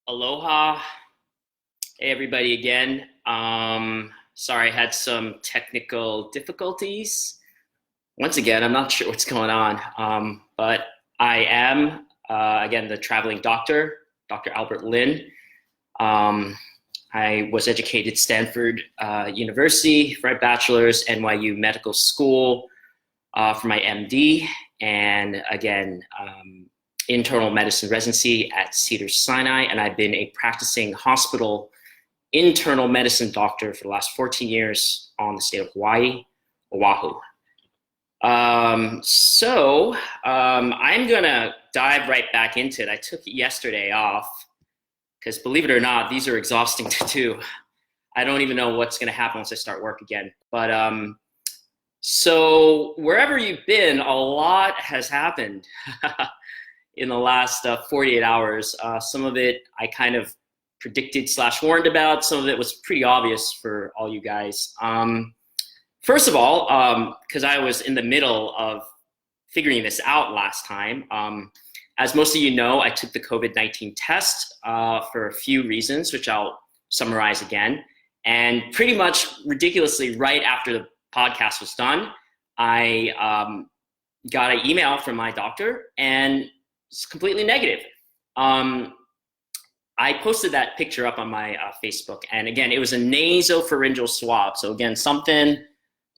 Aloha. Hey, everybody again. Sorry, I had some technical difficulties. Once again, I'm not sure what's going on, but I am, again, the traveling doctor, Dr. Albert Lin. Um, I was educated at Stanford University for my bachelor's, NYU Medical School for my MD, and again, internal medicine residency at Cedars-Sinai, and I've been a practicing hospital internal medicine doctor for the last 14 years on the state of Hawaii, Oahu. I'm gonna dive right back into it. I took yesterday off because, believe it or not, these are exhausting to do. I don't even know what's gonna happen once I start work again. But so wherever you've been, a lot has happened in the last 48 hours. Some of it I kind of predicted / warned about. Some of it was pretty obvious for all you guys. First of all, because I was in the middle of figuring this out last time, as most of you know, I took the COVID-19 test for a few reasons, which I'll summarize again. And pretty much ridiculously, right after the podcast was done, I got an email from my doctor, and it's completely negative. I posted that picture up on my Facebook, and again, it was a nasopharyngeal swab. So again, something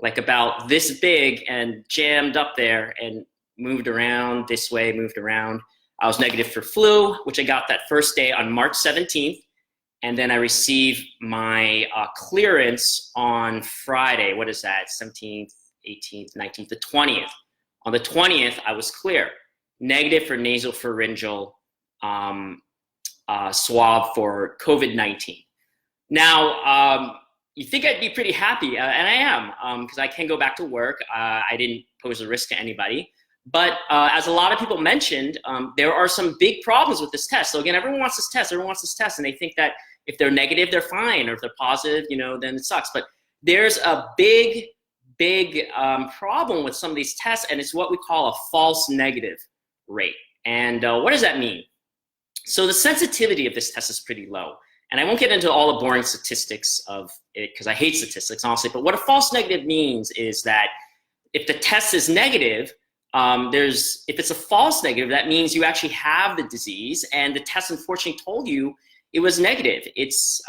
like about this big and jammed up there and moved around this way, moved around. I was negative for flu, which I got that first day on March 17th. And then I received my clearance on Friday. What is that? 17th, 18th, 19th, the 20th. On the 20th, I was clear. Negative for nasopharyngeal swab for COVID-19. Now, you think I'd be pretty happy, and I am, because I can go back to work. I didn't pose a risk to anybody. But as a lot of people mentioned, there are some big problems with this test. So again, everyone wants this test, and they think that if they're negative, they're fine, or if they're positive, then it sucks. But there's a big problem with some of these tests, and it's what we call a false negative rate. And what does that mean? So the sensitivity of this test is pretty low. And I won't get into all the boring statistics of it because I hate statistics, honestly. But what a false negative means is that if the test is negative, if it's a false negative, that means you actually have the disease, and the test unfortunately told you it was negative. It's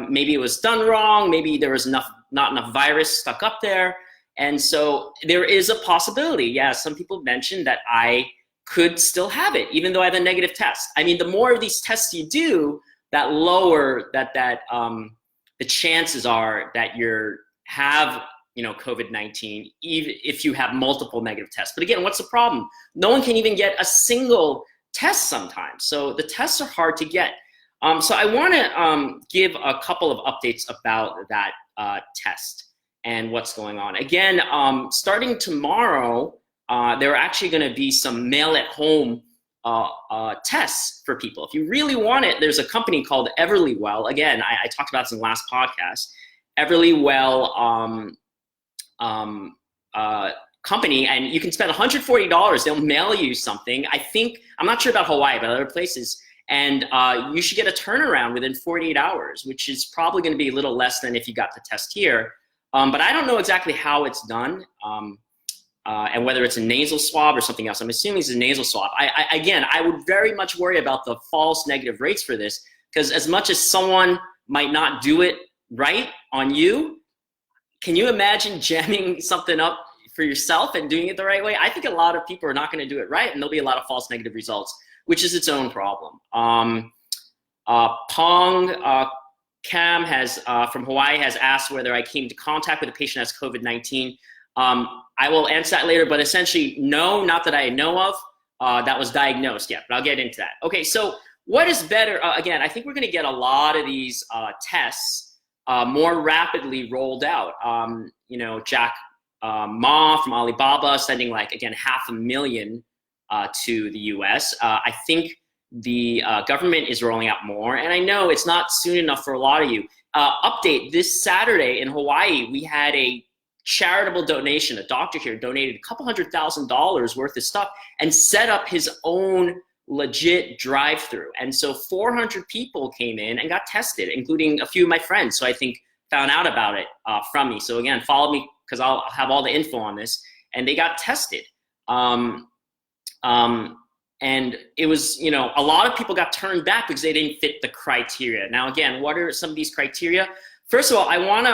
maybe it was done wrong, maybe there was not enough virus stuck up there, and so there is a possibility. Yeah, some people mentioned that I could still have it, even though I have a negative test. I mean, the more of these tests you do, that lower the chances are that you have COVID-19, even if you have multiple negative tests. But again, what's the problem? No one can even get a single test sometimes. So the tests are hard to get. So I want to give a couple of updates about that test and what's going on. Again, starting tomorrow, there are actually going to be some mail-at-home tests for people. If you really want it, there's a company called Everlywell. Again, I talked about this in the last podcast. Everlywell company, and you can spend $140. They'll mail you something. I'm not sure about Hawaii, but other places. And you should get a turnaround within 48 hours, which is probably going to be a little less than if you got the test here. But I don't know exactly how it's done. And whether it's a nasal swab or something else. I'm assuming it's a nasal swab. Again, I would very much worry about the false negative rates for this, because as much as someone might not do it right on you, can you imagine jamming something up for yourself and doing it the right way? I think a lot of people are not going to do it right, and there'll be a lot of false negative results, which is its own problem. Pong Cam from Hawaii has asked whether I came into contact with a patient that has COVID-19. I will answer that later, but essentially, no, not that I know of, that was diagnosed yet, but I'll get into that. Okay, so what is better? Again, I think we're gonna get a lot of these tests more rapidly rolled out. Jack Ma from Alibaba sending again, 500,000 to the US. I think the government is rolling out more, and I know it's not soon enough for a lot of you. Update, this Saturday in Hawaii, we had a charitable donation. A doctor here donated a couple $100,000 worth of stuff and set up his own legit drive-through. And so 400 people came in and got tested, including a few of my friends. So I think found out about it from me. So again, follow me because I'll have all the info on this. And they got tested. And it was, you know, a lot of people got turned back because they didn't fit the criteria. Now, again, what are some of these criteria? First of all, I want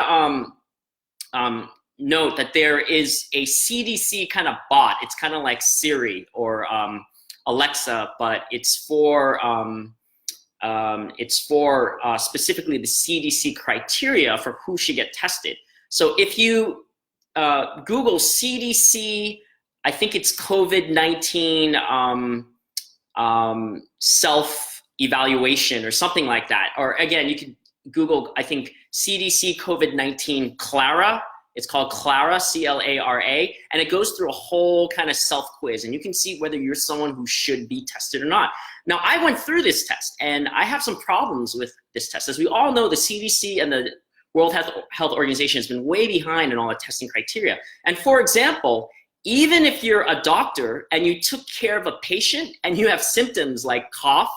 to note that there is a CDC kind of bot. It's kind of like Siri or Alexa, but it's for specifically the CDC criteria for who should get tested. So if you Google CDC, I think it's COVID-19 self-evaluation or something like that. Or again, you could Google, I think, CDC COVID-19 Clara. It's called Clara, C-L-A-R-A, and it goes through a whole kind of self-quiz, and you can see whether you're someone who should be tested or not. Now, I went through this test, and I have some problems with this test. As we all know, the CDC and the World Health Organization has been way behind in all the testing criteria. And for example, even if you're a doctor and you took care of a patient and you have symptoms like cough,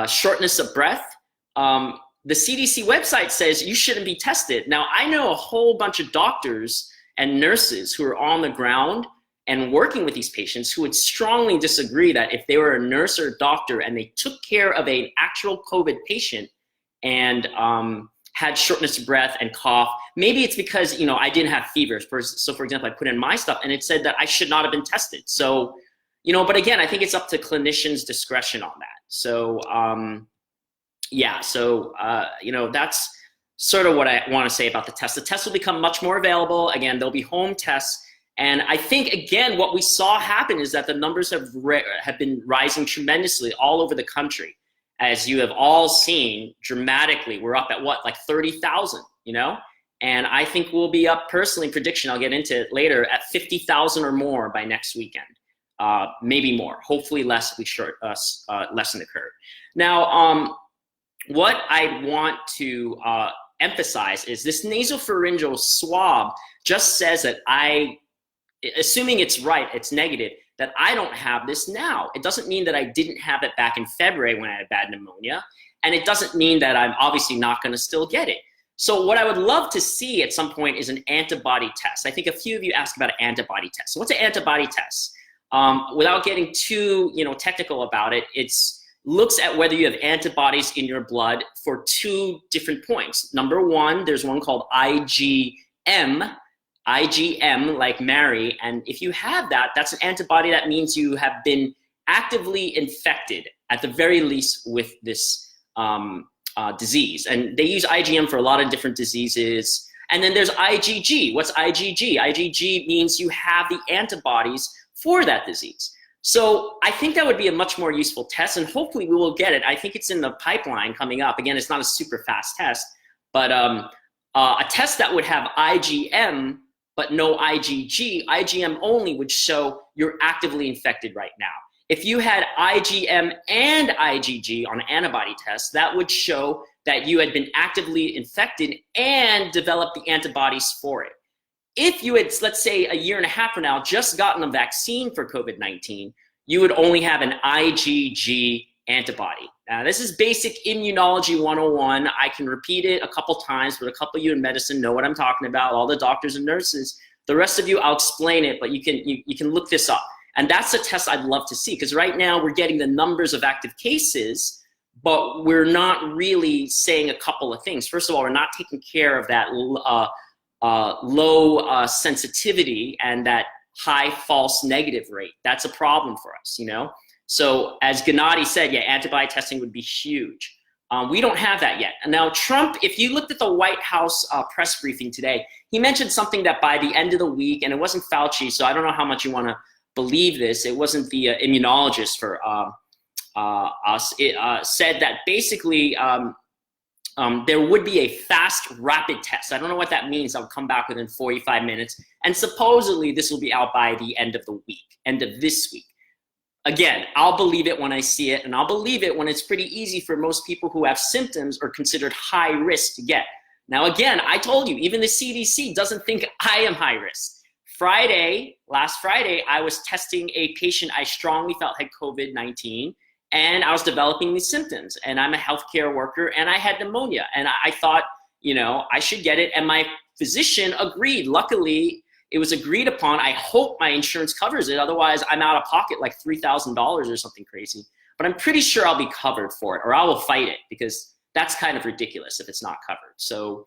shortness of breath, the CDC website says you shouldn't be tested. Now, I know a whole bunch of doctors and nurses who are on the ground and working with these patients who would strongly disagree that if they were a nurse or a doctor and they took care of an actual COVID patient and had shortness of breath and cough, maybe it's because, you know, I didn't have fevers. So for example, I put in my stuff and it said that I should not have been tested. So, you know, but again, I think it's up to clinicians' discretion on that. So, yeah, so, you know, that's sort of what I want to say about the test. The test will become much more available. Again, there'll be home tests. And I think, again, what we saw happen is that the numbers have been rising tremendously all over the country. As you have all seen, dramatically, we're up at what, like 30,000, you know? And I think we'll be up, personally, prediction, I'll get into it later, at 50,000 or more by next weekend. Maybe more, hopefully less if we lessen the curve. Now, what I want to emphasize is this nasopharyngeal swab just says that assuming it's right, it's negative, that I don't have this now. It doesn't mean that I didn't have it back in February when I had bad pneumonia, and it doesn't mean that I'm obviously not gonna still get it. So what I would love to see at some point is an antibody test. I think a few of you asked about an antibody test. So what's an antibody test? Without getting too, you know, technical about it, it's looks at whether you have antibodies in your blood for two different points. Number one, there's one called IgM like Mary, and if you have that, that's an antibody that means you have been actively infected, at the very least, with this disease. And they use IgM for a lot of different diseases. And then there's IgG. What's IgG? IgG means you have the antibodies for that disease. So I think that would be a much more useful test, and hopefully we will get it. I think it's in the pipeline coming up. Again, it's not a super fast test, but a test that would have IgM but no IgG, IgM only would show you're actively infected right now. If you had IgM and IgG on an antibody test, that would show that you had been actively infected and developed the antibodies for it. If you had, let's say, a year and a half from now, just gotten a vaccine for COVID-19, you would only have an IgG antibody. Now, this is basic immunology 101. I can repeat it a couple times, but a couple of you in medicine know what I'm talking about, all the doctors and nurses. The rest of you, I'll explain it, but you can look this up. And that's a test I'd love to see, because right now we're getting the numbers of active cases, but we're not really saying a couple of things. First of all, we're not taking care of that low sensitivity and that high false negative rate. That's a problem for us, you know? So as Gennady said, yeah, antibody testing would be huge. We don't have that yet. And now Trump, if you looked at the White House press briefing today, he mentioned something that by the end of the week, and it wasn't Fauci, so I don't know how much you want to believe this, it wasn't the immunologist for us, it said that basically there would be a fast rapid test. I don't know what that means. I'll come back within 45 minutes. And supposedly this will be out by the end of the week, end of this week. Again, I'll believe it when I see it, and I'll believe it when it's pretty easy for most people who have symptoms or considered high risk to get. Now, again, I told you, even the CDC doesn't think I am high risk. last Friday, I was testing a patient I strongly felt had COVID-19, and I was developing these symptoms. And I'm a healthcare worker, and I had pneumonia. And I thought, I should get it. And my physician agreed. Luckily, it was agreed upon. I hope my insurance covers it. Otherwise, I'm out of pocket like $3,000 or something crazy. But I'm pretty sure I'll be covered for it, or I will fight it, because that's kind of ridiculous if it's not covered. So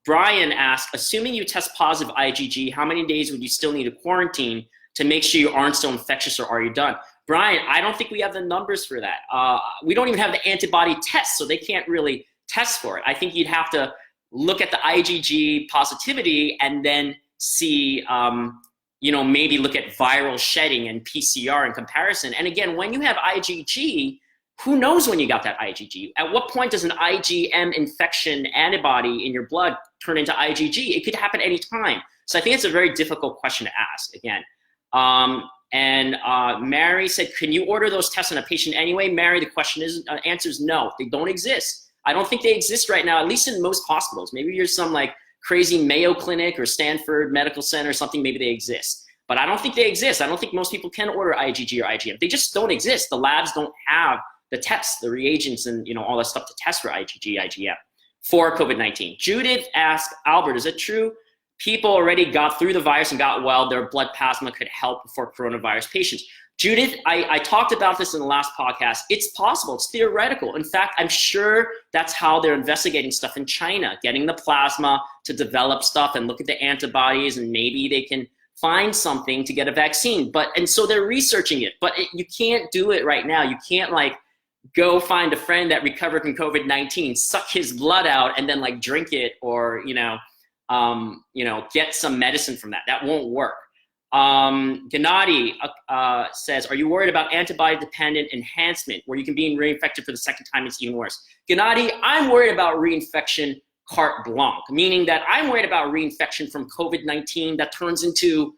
Brian asked, assuming you test positive IgG, how many days would you still need to quarantine to make sure you aren't still infectious, or are you done? Brian, I don't think we have the numbers for that. We don't even have the antibody test, so they can't really test for it. I think you'd have to look at the IgG positivity and then see, maybe look at viral shedding and PCR in comparison. And again, when you have IgG, who knows when you got that IgG? At what point does an IgM infection antibody in your blood turn into IgG? It could happen anytime. So I think it's a very difficult question to ask, again. Mary said, can you order those tests on a patient anyway? Mary, the answer is no, they don't exist. I don't think they exist right now, at least in most hospitals. Maybe you're some like crazy Mayo Clinic or Stanford Medical Center or something, maybe they exist. But I don't think they exist. I don't think most people can order IgG or IgM. They just don't exist. The labs don't have the tests, the reagents, and all that stuff to test for IgG, IgM for COVID-19. Judith asked, Albert, is it true people already got through the virus and got well, their blood plasma could help for coronavirus patients? Judith, I talked about this in the last podcast. It's possible, it's theoretical. In fact, I'm sure that's how they're investigating stuff in China, getting the plasma to develop stuff and look at the antibodies, and maybe they can find something to get a vaccine. And so they're researching it, but you can't do it right now. You can't like go find a friend that recovered from COVID-19, suck his blood out, and then like drink it, or get some medicine from that. That won't work. Gennady says, are you worried about antibody-dependent enhancement where you can be reinfected for the second time? It's even worse. Gennady, I'm worried about reinfection carte blanche, meaning that I'm worried about reinfection from COVID-19 that turns into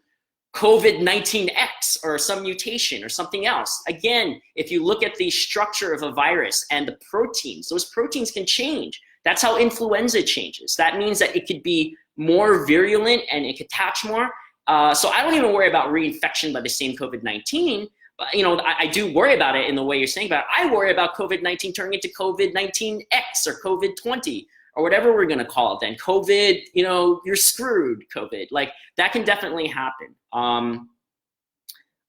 COVID-19X or some mutation or something else. Again, if you look at the structure of a virus and the proteins, those proteins can change. That's how influenza changes. That means that it could be more virulent and it could attach more. So I don't even worry about reinfection by the same COVID-19. But I do worry about it in the way you're saying about it. I worry about COVID-19 turning into COVID-19X or COVID-20 or whatever we're gonna call it then. COVID, you're screwed, COVID. Like, that can definitely happen.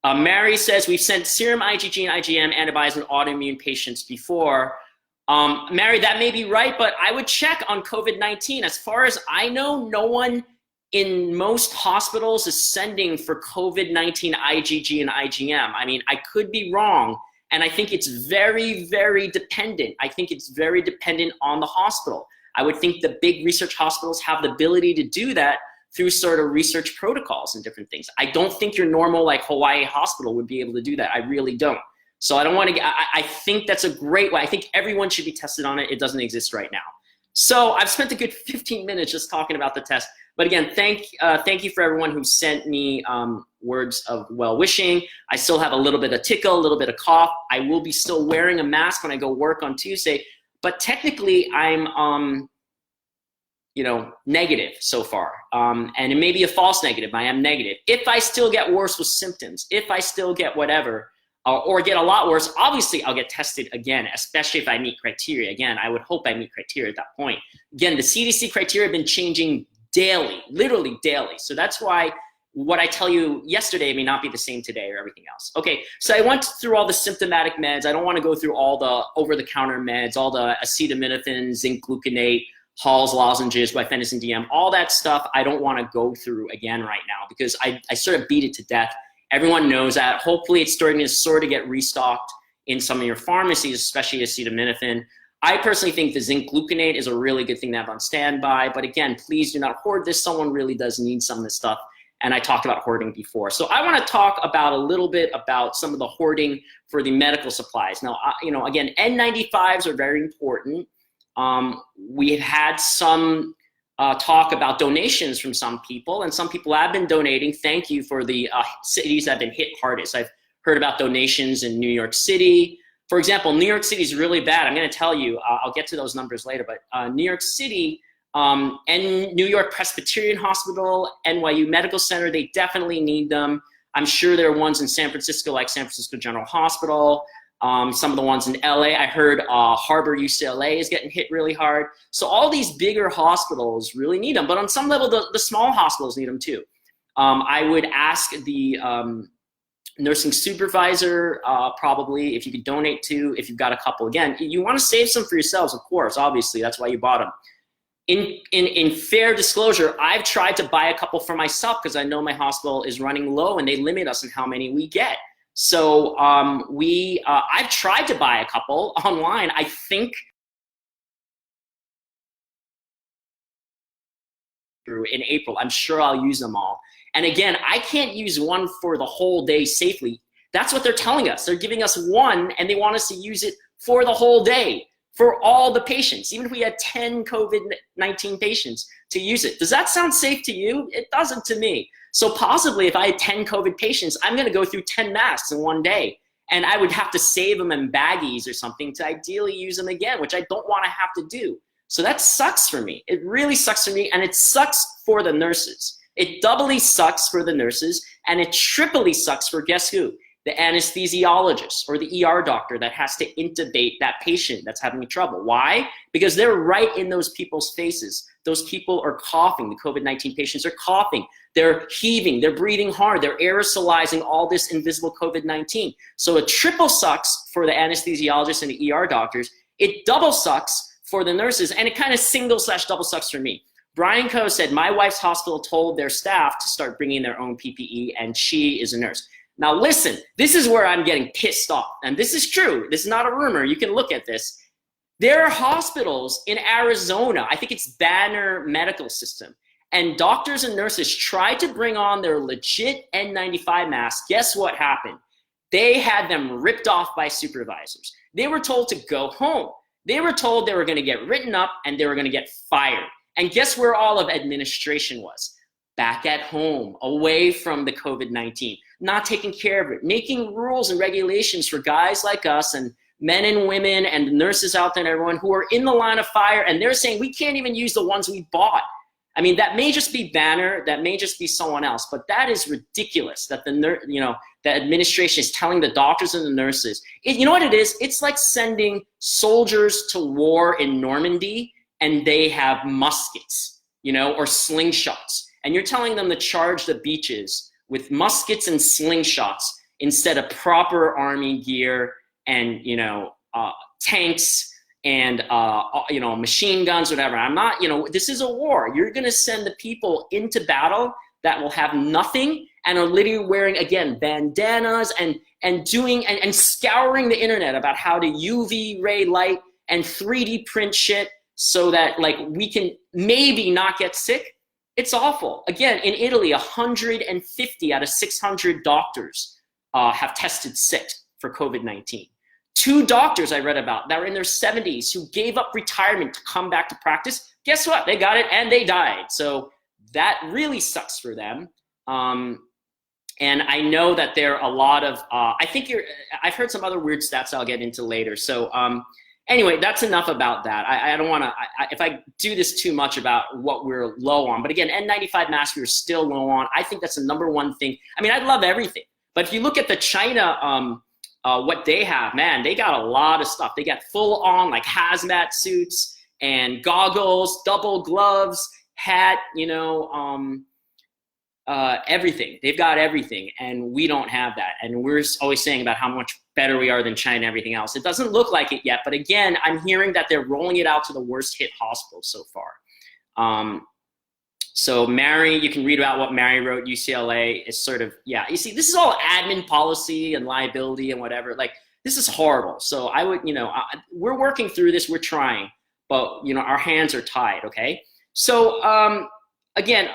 Mary says, we've sent serum IgG and IgM antibodies in autoimmune patients before. Mary, that may be right, but I would check on COVID-19. As far as I know, no one in most hospitals is sending for COVID-19 IgG and IgM. I mean, I could be wrong, and I think it's very, very dependent. I think it's very dependent on the hospital. I would think the big research hospitals have the ability to do that through sort of research protocols and different things. I don't think your normal like Hawaii hospital would be able to do that. I really don't. So I don't want to get, I think that's a great way. I think everyone should be tested on it. It doesn't exist right now. So I've spent a good 15 minutes just talking about the test. But again, thank you for everyone who sent me words of well-wishing. I still have a little bit of tickle, a little bit of cough. I will be still wearing a mask when I go work on Tuesday. But technically, I'm, negative so far. And it may be a false negative. I am negative. If I still get worse with symptoms, if I still get whatever, or get a lot worse, obviously I'll get tested again, especially if I meet criteria. Again, I would hope I meet criteria at that point. Again, the CDC criteria have been changing daily, literally daily. So that's why what I tell you yesterday may not be the same today or everything else. Okay, so I went through all the symptomatic meds. I don't want to go through all the over-the-counter meds, all the acetaminophen, zinc gluconate, Hall's lozenges, guaifenesin DM, all that stuff I don't want to go through again right now because I sort of beat it to death. Everyone knows that. Hopefully it's starting to sort of get restocked in some of your pharmacies, especially acetaminophen. I personally think the zinc gluconate is a really good thing to have on standby. But again, please do not hoard this. Someone really does need some of this stuff. And I talked about hoarding before. So I want to talk about a little bit about some of the hoarding for the medical supplies. Now, again, N95s are very important. We've had some talk about donations from some people, and some people have been donating. Thank you for the cities that have been hit hardest. I've heard about donations in New York City. For example, New York City is really bad. I'm going to tell you, I'll get to those numbers later, but New York City, And New York Presbyterian Hospital, NYU Medical Center, they definitely need them. I'm sure there are ones in San Francisco, like San Francisco General Hospital. Some of the ones in LA, I heard Harbor UCLA is getting hit really hard. So all these bigger hospitals really need them, but on some level, the small hospitals need them too. I would ask the nursing supervisor probably if you could donate to, if you've got a couple. Again, you want to save some for yourselves, of course, obviously, that's why you bought them. In fair disclosure, I've tried to buy a couple for myself because I know my hospital is running low and they limit us in how many we get. So I've tried to buy a couple online. I think in April, I'm sure I'll use them all. And again, I can't use one for the whole day safely. That's what they're telling us. They're giving us one and they want us to use it for the whole day, for all the patients, even if we had 10 COVID-19 patients to use it. Does that sound safe to you? It doesn't to me. So possibly if I had 10 COVID patients, I'm gonna go through 10 masks in one day. And I would have to save them in baggies or something to ideally use them again, which I don't wanna have to do. So that sucks for me. It really sucks for me, and it sucks for the nurses. It doubly sucks for the nurses, and it triply sucks for guess who? The anesthesiologist or the ER doctor that has to intubate that patient that's having trouble. Why? Because they're right in those people's faces. Those people are coughing. The COVID-19 patients are coughing. They're heaving. They're breathing hard. They're aerosolizing all this invisible COVID-19. So it triple sucks for the anesthesiologists and the ER doctors. It double sucks for the nurses, and it kind of single/double sucks for me. Brian Coe said, my wife's hospital told their staff to start bringing their own PPE, and she is a nurse. Now listen, this is where I'm getting pissed off, and this is true. This is not a rumor. You can look at this. There are hospitals in Arizona, I think it's Banner Medical System, and doctors and nurses tried to bring on their legit N95 masks. Guess what happened? They had them ripped off by supervisors. They were told to go home. They were told they were going to get written up and they were going to get fired. And guess where all of administration was? Back at home, away from the COVID-19, not taking care of it, making rules and regulations for guys like us and men and women and the nurses out there and everyone who are in the line of fire, and they're saying we can't even use the ones we bought. I mean, that may just be Banner, that may just be someone else, but that is ridiculous that the administration is telling the doctors and the nurses. You know what it is? It's like sending soldiers to war in Normandy and they have muskets, or slingshots. And you're telling them to charge the beaches with muskets and slingshots instead of proper army gear and, tanks and, machine guns, whatever. I'm not, this is a war. You're going to send the people into battle that will have nothing and are literally wearing, again, bandanas and doing and scouring the internet about how to UV ray light and 3D print shit so that we can maybe not get sick. It's awful. Again, in Italy, 150 out of 600 doctors have tested sick for COVID-19. 2 doctors I read about that were in their 70s who gave up retirement to come back to practice. Guess what? They got it and they died. So that really sucks for them. And I know that there are a lot of, I've heard some other weird stats I'll get into later. So anyway, that's enough about that. I don't want to, if I do this too much about what we're low on, but again, N95 masks we're still low on. I think that's the #1 thing. I mean, I love everything, but if you look at the China, what they have, man, they got a lot of stuff. They got full on hazmat suits and goggles, double gloves, hat, everything. They've got everything, and we don't have that. And we're always saying about how much better we are than China and everything else. It doesn't look like it yet, but again, I'm hearing that they're rolling it out to the worst hit hospitals so far. So Mary, you can read about what Mary wrote. UCLA is sort of, yeah, you see, this is all admin policy and liability and whatever. This is horrible. So I would, we're working through this, we're trying, but our hands are tied, okay? So again,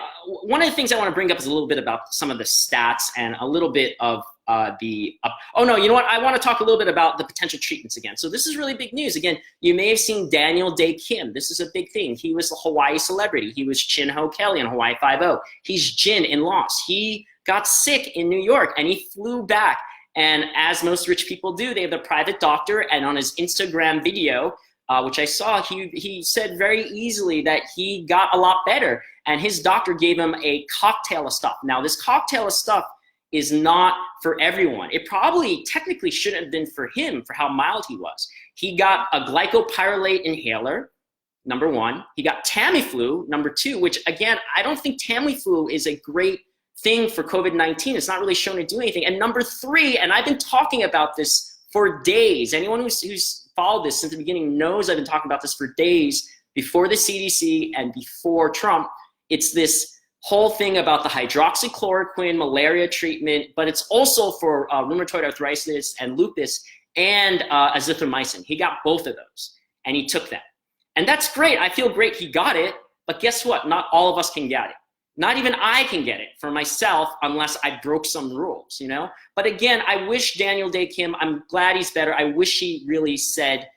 one of the things I want to bring up is a little bit about some of the stats and a little bit of oh no, you know what? I want to talk a little bit about the potential treatments again. So this is really big news. Again, you may have seen Daniel Day Kim. This is a big thing. He was a Hawaii celebrity. He was Chin Ho Kelly on Hawaii Five-0. He's Jin in Lost. He got sick in New York and he flew back. And as most rich people do, they have a private doctor, and on his Instagram video, which I saw, he said very easily that he got a lot better, and his doctor gave him a cocktail of stuff. Now, this cocktail of stuff is not for everyone. It probably technically shouldn't have been for him for how mild he was. He got a glycopyrrolate inhaler, number one. He got Tamiflu, number two, which again, I don't think Tamiflu is a great thing for COVID-19. It's not really shown to do anything. And number three, and I've been talking about this for days. Anyone who's followed this since the beginning knows I've been talking about this for days, before the CDC and before Trump. It's this whole thing about the hydroxychloroquine malaria treatment, but it's also for rheumatoid arthritis and lupus and azithromycin. He got both of those, and he took them. And that's great. I feel great he got it, but guess what? Not all of us can get it. Not even I can get it for myself unless I broke some rules, you know? But again, I wish Daniel Day Kim, I'm glad he's better. I wish he really said,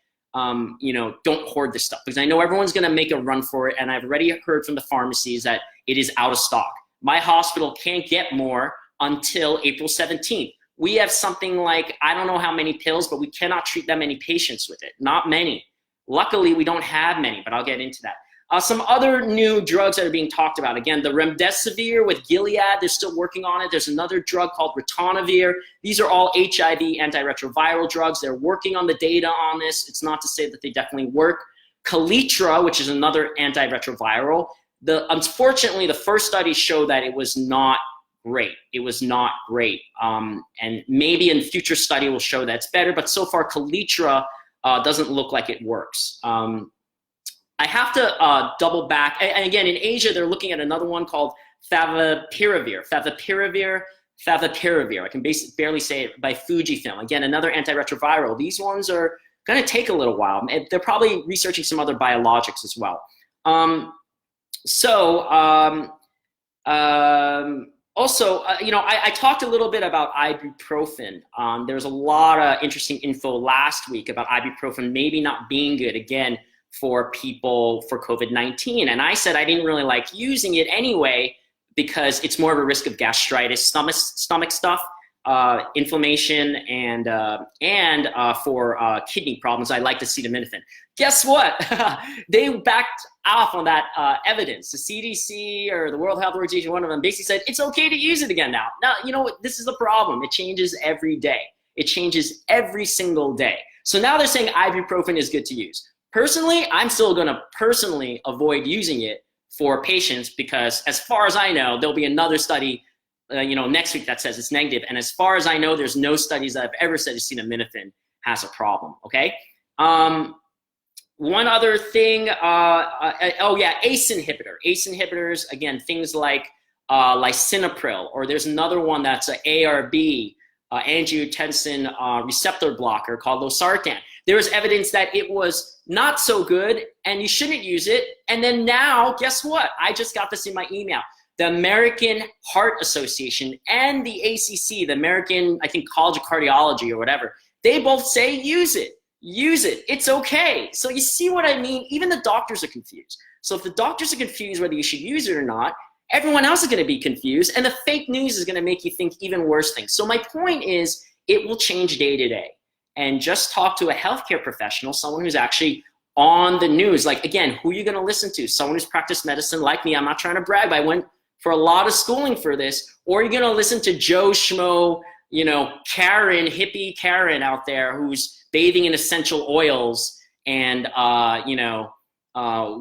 you know, don't hoard this stuff, because I know everyone's gonna make a run for it, and I've already heard from the pharmacies that it is out of stock. My hospital can't get more until April 17th. We have something like, I don't know how many pills, but we cannot treat that many patients with it, not many. Luckily, we don't have many, but I'll get into that. Some other new drugs that are being talked about. Again, the remdesivir with Gilead, they're still working on it. There's another drug called ritonavir. These are all HIV antiretroviral drugs. They're working on the data on this. It's not to say that they definitely work. Kaletra, which is another antiretroviral. Unfortunately, the first study showed that it was not great. It was not great. And maybe in future study will show that it's better, but so far Kaletra doesn't look like it works. I have to double back. And again, in Asia, they're looking at another one called favipiravir. I can barely say it, by Fujifilm. Again, another antiretroviral. These ones are going to take a little while. They're probably researching some other biologics as well. Also, you know, I talked a little bit about ibuprofen. There was a lot of interesting info last week about ibuprofen maybe not being good, again, for people for COVID-19. And I said I didn't really like using it anyway because it's more of a risk of gastritis, stomach stuff, inflammation, and for kidney problems. I like acetaminophen. Guess what? They backed off on that evidence. The CDC or the World Health Organization, one of them, basically said it's okay to use it again now. Now, you know what? This is the problem. It changes every day. It changes every single day. So now they're saying ibuprofen is good to use. Personally, I'm still going to personally avoid using it for patients because, as far as I know, there'll be another study, you know, next week that says it's negative. And as far as I know, there's no studies that have ever said acetaminophen has a problem. Okay. One other thing. Oh yeah, ACE inhibitor. ACE inhibitors. Again, things like lisinopril, or there's another one that's an ARB, angiotensin receptor blocker called losartan. There was evidence that it was not so good and you shouldn't use it. And then now, guess what? I just got this in my email. The American Heart Association and the ACC, the American, I think, College of Cardiology or whatever, they both say use it. Use it. It's okay. So you see what I mean? Even the doctors are confused. So if the doctors are confused whether you should use it or not, everyone else is going to be confused, and the fake news is going to make you think even worse things. So my point is, it will change day to day. And just talk to a healthcare professional, someone who's actually on the news. Like, again, who are you going to listen to? Someone who's practiced medicine like me. I'm not trying to brag, but I went for a lot of schooling for this. Or you're going to listen to Joe Schmo, you know, Karen, hippie Karen out there who's bathing in essential oils and, you know,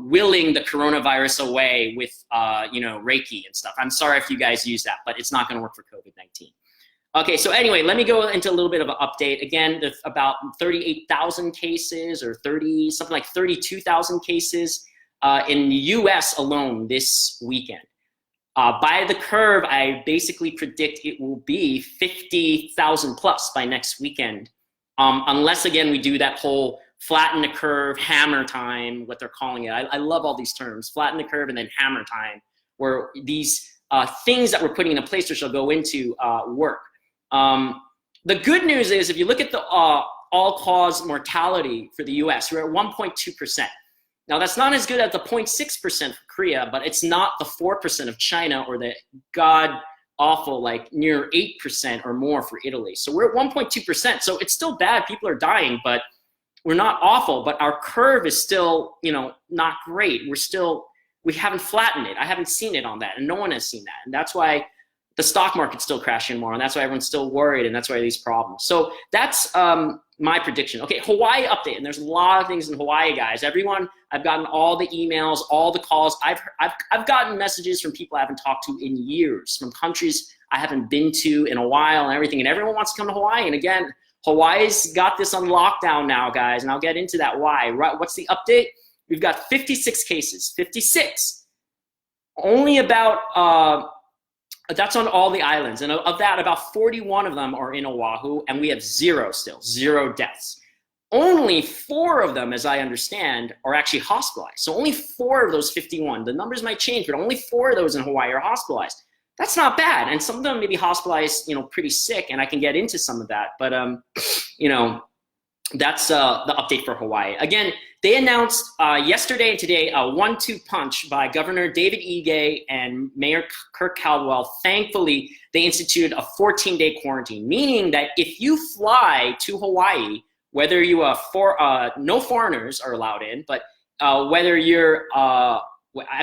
willing the coronavirus away with, you know, Reiki and stuff. I'm sorry if you guys use that, but it's not going to work for COVID-19. Okay, so anyway, let me go into a little bit of an update. Again, there's about 38,000 cases or something like 32,000 cases in the US alone this weekend. By the curve, I basically predict it will be 50,000 plus by next weekend. Unless, again, we do that whole flatten the curve, hammer time, what they're calling it. I love all these terms, flatten the curve and then hammer time, where these things that we're putting in place or shall go into work. The good news is, if you look at the all-cause mortality for the US, we're at 1.2%. Now, that's not as good as the 0.6% for Korea, but it's not the 4% of China or the god-awful, like, near 8% or more for Italy. So we're at 1.2%. So it's still bad. People are dying, but we're not awful, but our curve is still, not great. We haven't flattened it. I haven't seen it on that, and no one has seen that. And that's why the stock market's still crashing more, and that's why everyone's still worried, and that's why these problems. So that's my prediction. Okay, Hawaii update, and there's a lot of things in Hawaii, guys. Everyone, I've gotten all the emails, all the calls. I've gotten messages from people I haven't talked to in years, from countries I haven't been to in a while and everything, and everyone wants to come to Hawaii. And again, Hawaii's got this on lockdown now, guys, and I'll get into that why. Right? What's the update? We've got 56 cases, 56. Only about, that's on all the islands. And of that, about 41 of them are in Oahu, and we have zero deaths. Only 4 of them, as I understand, are actually hospitalized. So only 4 of those 51. The numbers might change, but only 4 of those in Hawaii are hospitalized. That's not bad. And some of them may be hospitalized, pretty sick, and I can get into some of that. But, that's the update for Hawaii. Again, they announced yesterday and today a 1-2 punch by Governor David Ige and Mayor Kirk Caldwell. Thankfully, they instituted a 14-day quarantine, meaning that if you fly to Hawaii, whether you no foreigners are allowed in, but whether you're, I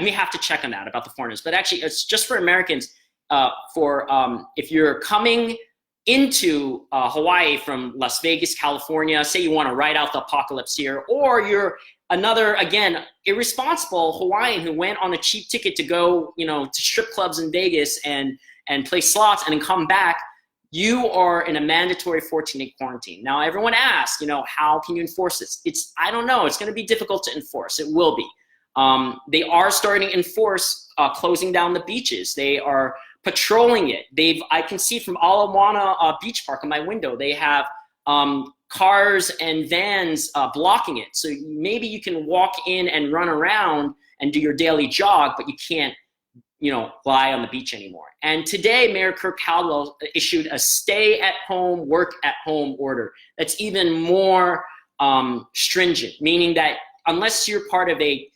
may have to check on that about the foreigners, but actually it's just for Americans. If you're coming into Hawaii from Las Vegas, California, say you want to ride out the apocalypse here, or you're another, again, irresponsible Hawaiian who went on a cheap ticket to go, to strip clubs in Vegas and play slots and then come back, you are in a mandatory 14-day quarantine. Now, everyone asks, how can you enforce this? I don't know. It's going to be difficult to enforce. It will be. They are starting to enforce closing down the beaches. They are patrolling it. I can see from Ala Moana Beach Park on my window, they have cars and vans blocking it. So maybe you can walk in and run around and do your daily jog, but you can't, lie on the beach anymore. And today, Mayor Kirk Caldwell issued a stay-at-home, work-at-home order that's even more stringent, meaning that unless you're part of a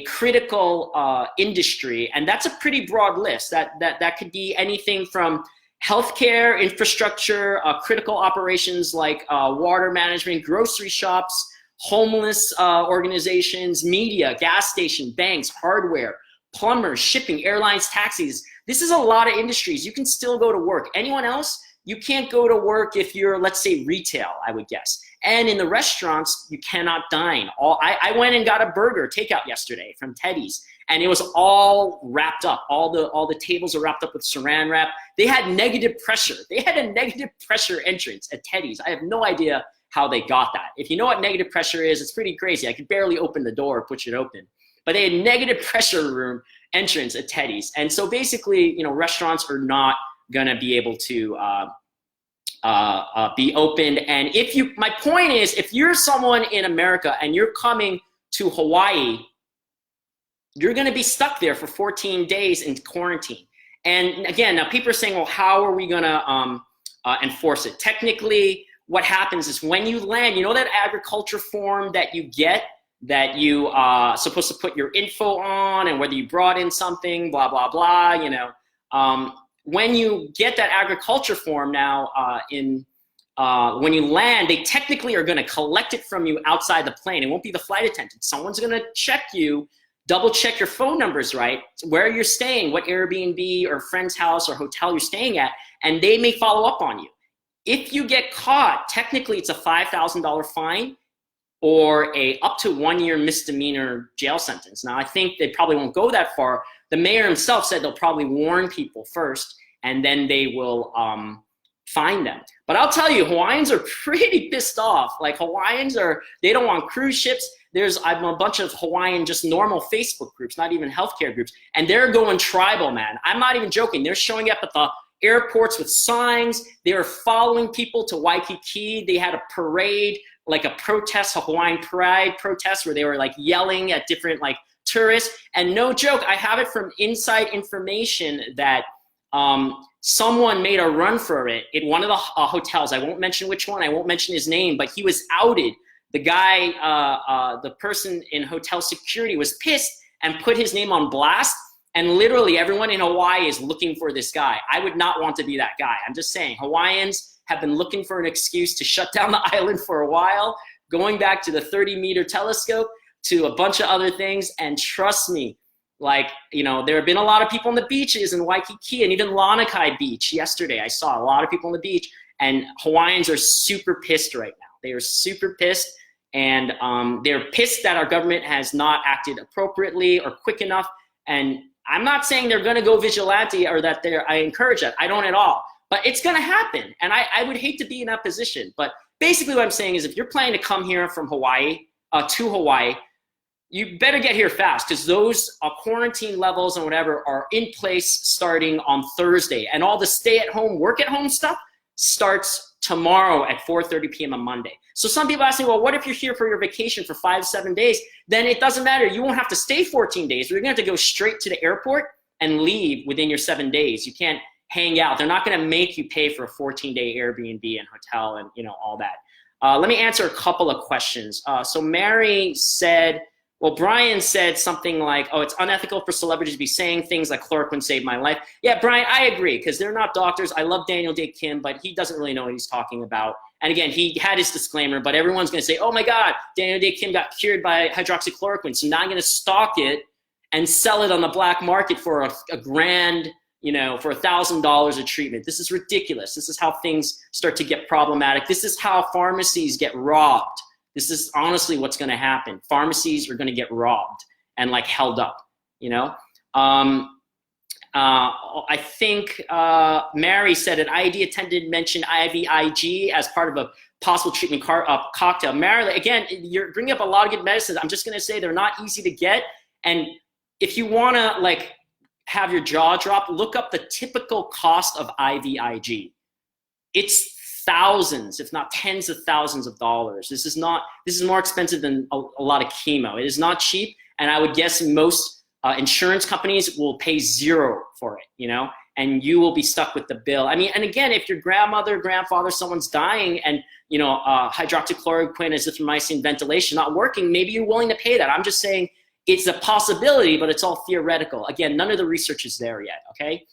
critical industry, and that's a pretty broad list. That could be anything from healthcare, infrastructure, critical operations like water management, grocery shops, homeless organizations, media, gas station, banks, hardware, plumbers, shipping, airlines, taxis. This is a lot of industries. You can still go to work. Anyone else? You can't go to work if you're, let's say, retail, I would guess. And in the restaurants, you cannot dine. I went and got a burger takeout yesterday from Teddy's, and it was all wrapped up. All the tables are wrapped up with saran wrap. They had negative pressure. They had a negative pressure entrance at Teddy's. I have no idea how they got that. If you know what negative pressure is, it's pretty crazy. I could barely open the door or push it open. But they had negative pressure room entrance at Teddy's. And so basically, restaurants are not gonna be able to be opened. And my point is, if you're someone in America and you're coming to Hawaii, you're gonna be stuck there for 14 days in quarantine. And again, now people are saying, well, how are we gonna enforce it? Technically, what happens is when you land, that agriculture form that you get, that you are supposed to put your info on and whether you brought in something, blah, blah, blah, when you get that agriculture form now, when you land, they technically are going to collect it from you outside the plane. It won't be the flight attendant. Someone's going to check you, double check your phone numbers right, where you're staying, what Airbnb or friend's house or hotel you're staying at, and they may follow up on you. If you get caught, technically it's a $5,000 fine or a up to 1-year misdemeanor jail sentence. Now, I think they probably won't go that far. The mayor himself said they'll probably warn people first, and then they will fine them. But I'll tell you, Hawaiians are pretty pissed off. Like, they don't want cruise ships. I'm a bunch of Hawaiian, just normal Facebook groups, not even healthcare groups, and they're going tribal, man. I'm not even joking. They're showing up at the airports with signs. They were following people to Waikiki. They had a parade, like a protest, a Hawaiian pride protest, where they were like yelling at different tourists. And no joke, I have it from inside information that someone made a run for it at one of the hotels. I won't mention which one, I won't mention his name, but he was outed. The guy, the person in hotel security was pissed and put his name on blast. And literally everyone in Hawaii is looking for this guy. I would not want to be that guy. I'm just saying, Hawaiians have been looking for an excuse to shut down the island for a while. going back to the 30-meter telescope, to a bunch of other things. And trust me, like, you know, there have been a lot of people on the beaches in Waikiki and even Lanakai Beach yesterday. I saw a lot of people on the beach, and Hawaiians are super pissed right now. They are super pissed, and they're pissed that our government has not acted appropriately or quick enough. And I'm not saying they're going to go vigilante or that I encourage that. I don't at all. But it's going to happen. And I would hate to be in that position. But basically what I'm saying is if you're planning to come here from Hawaii to Hawaii, you better get here fast, because those quarantine levels and whatever are in place starting on Thursday. And all the stay-at-home, work-at-home stuff starts tomorrow at 4:30 p.m. on Monday. So some people ask me, well, what if you're here for your vacation for 5-7 days? Then it doesn't matter. You won't have to stay 14 days. You're going to have to go straight to the airport and leave within your 7 days. You can't hang out. They're not going to make you pay for a 14-day Airbnb and hotel and, you know, all that. Let me answer a couple of questions. So Mary said, well, Brian said something like, oh, it's unethical for celebrities to be saying things like chloroquine saved my life. Yeah, Brian, I agree, because they're not doctors. I love Daniel Day Kim, but he doesn't really know what he's talking about. And again, he had his disclaimer, but everyone's going to say, oh my God, Daniel Day Kim got cured by hydroxychloroquine. So now I'm going to stock it and sell it on the black market for a grand, you know, for $1,000 a treatment. This is ridiculous. This is how things start to get problematic. This is how pharmacies get robbed. This is honestly what's going to happen. Pharmacies are going to get robbed and like held up, you know? I think Mary said an IAD attendant mentioned IVIG as part of a possible treatment cocktail. Mary, again, you're bringing up a lot of good medicines. I'm just going to say they're not easy to get. And if you want to like have your jaw drop, look up the typical cost of IVIG. It's thousands, if not tens of thousands of dollars. This is more expensive than a lot of chemo. It is not cheap, and I would guess most insurance companies will pay zero for it, you know, and you will be stuck with the bill. I mean, and again, if your grandmother, grandfather, someone's dying and, you know, hydroxychloroquine, azithromycin, ventilation not working, maybe you're willing to pay that. I'm just saying it's a possibility, but it's all theoretical. Again, none of the research is there yet, okay?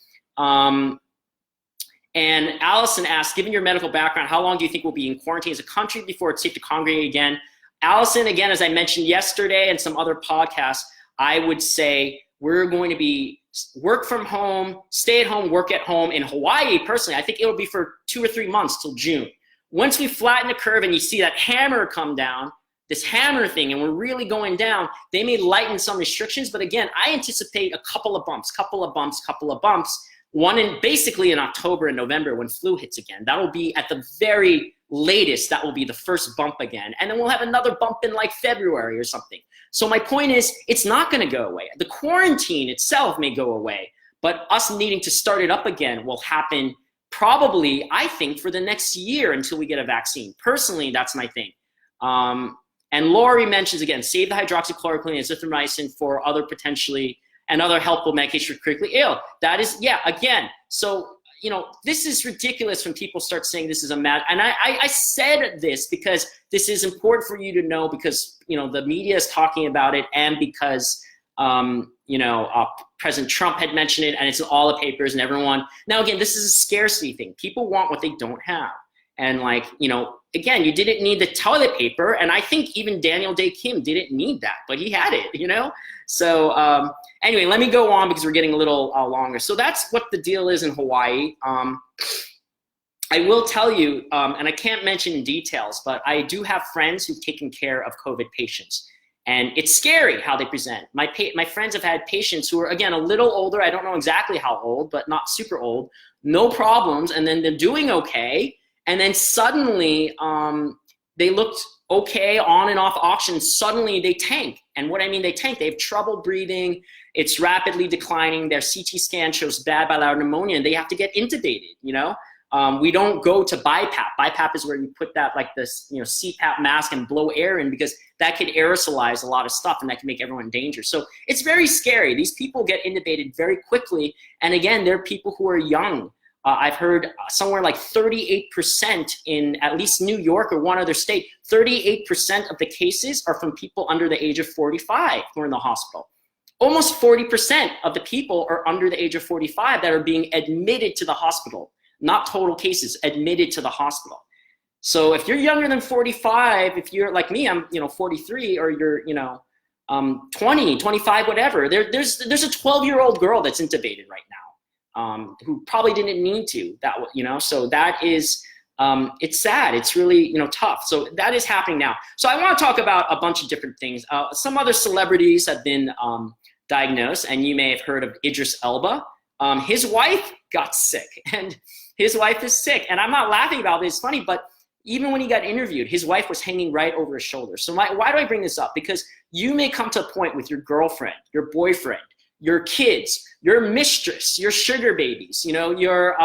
And Allison asked, given your medical background, how long do you think we'll be in quarantine as a country before it's safe to congregate again? Allison, again, as I mentioned yesterday and some other podcasts, I would say we're going to be work from home, stay at home, work at home. In Hawaii, personally, I think it'll be for 2 or 3 months till June. Once we flatten the curve and you see that hammer come down, this hammer thing, and we're really going down, they may lighten some restrictions. But again, I anticipate a couple of bumps. One basically in October and November when flu hits again. That will be at the very latest, that will be the first bump again. And then we'll have another bump in like February or something. So my point is, it's not gonna go away. The quarantine itself may go away, but us needing to start it up again will happen probably, I think, for the next year until we get a vaccine. Personally, that's my thing. And Lori mentions again, save the hydroxychloroquine and azithromycin for other potentially and other helpful medication for critically ill. That is, yeah, again, so, you know, this is ridiculous when people start saying this is a mad, and I said this because this is important for you to know, because, you know, the media is talking about it, and because, you know, President Trump had mentioned it, and it's in all the papers and everyone. Now, again, this is a scarcity thing. People want what they don't have. And like, you know, again, you didn't need the toilet paper, and I think even Daniel Day Kim didn't need that, but he had it, you know? So anyway, let me go on because we're getting a little longer. So that's what the deal is in Hawaii. I will tell you, and I can't mention details, but I do have friends who've taken care of COVID patients. And it's scary how they present. My friends have had patients who are, again, a little older. I don't know exactly how old, but not super old. No problems, and then they're doing okay. And then suddenly they looked okay on and off oxygen. Suddenly they tank. And what I mean they tank, they have trouble breathing. It's rapidly declining. Their CT scan shows bad bilateral pneumonia, and they have to get intubated, you know? We don't go to BiPAP. BiPAP is where you put that, like this, you know, CPAP mask and blow air in, because that could aerosolize a lot of stuff and that can make everyone in danger. So it's very scary. These people get intubated very quickly. And again, they're people who are young. I've heard somewhere like 38% in at least New York or one other state, 38% of the cases are from people under the age of 45 who are in the hospital. Almost 40% of the people are under the age of 45 that are being admitted to the hospital, not total cases, admitted to the hospital. So if you're younger than 45, if you're like me, I'm 43, or you're 20, 25, whatever. There's a 12-year-old girl that's intubated right now, who probably didn't need to. So that is it's sad. It's really tough. So that is happening now. So I want to talk about a bunch of different things. Some other celebrities have been diagnosed, and you may have heard of Idris Elba. His wife got sick, and his wife is sick. And I'm not laughing about it. It's funny, but even when he got interviewed, his wife was hanging right over his shoulder. So why do I bring this up? Because you may come to a point with your girlfriend, your boyfriend, your kids, your mistress, your sugar babies, your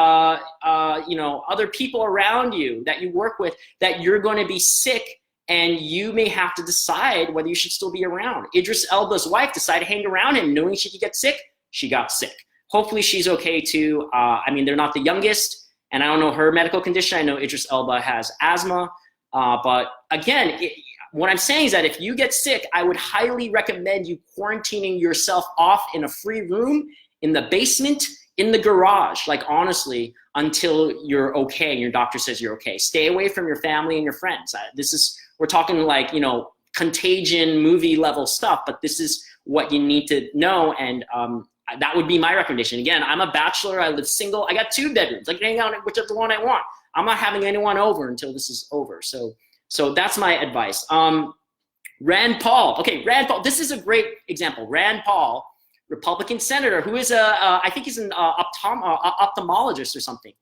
other people around you that you work with, that you're going to be sick, and you may have to decide whether you should still be around. Idris Elba's wife decided to hang around him knowing she could get sick. She got sick. Hopefully she's okay too. They're not the youngest, and I don't know her medical condition. I know Idris Elba has asthma. But again, what I'm saying is that if you get sick, I would highly recommend you quarantining yourself off in a free room, in the basement, in the garage, like honestly, until you're okay and your doctor says you're okay. Stay away from your family and your friends. We're talking like, Contagion movie level stuff, but this is what you need to know. And that would be my recommendation. Again, I'm a bachelor. I live single. I got 2 bedrooms. I can hang out in whichever one I want. I'm not having anyone over until this is over. So that's my advice. Rand Paul. Okay, Rand Paul. This is a great example. Rand Paul, Republican senator, who is I think he's an ophthalmologist or something.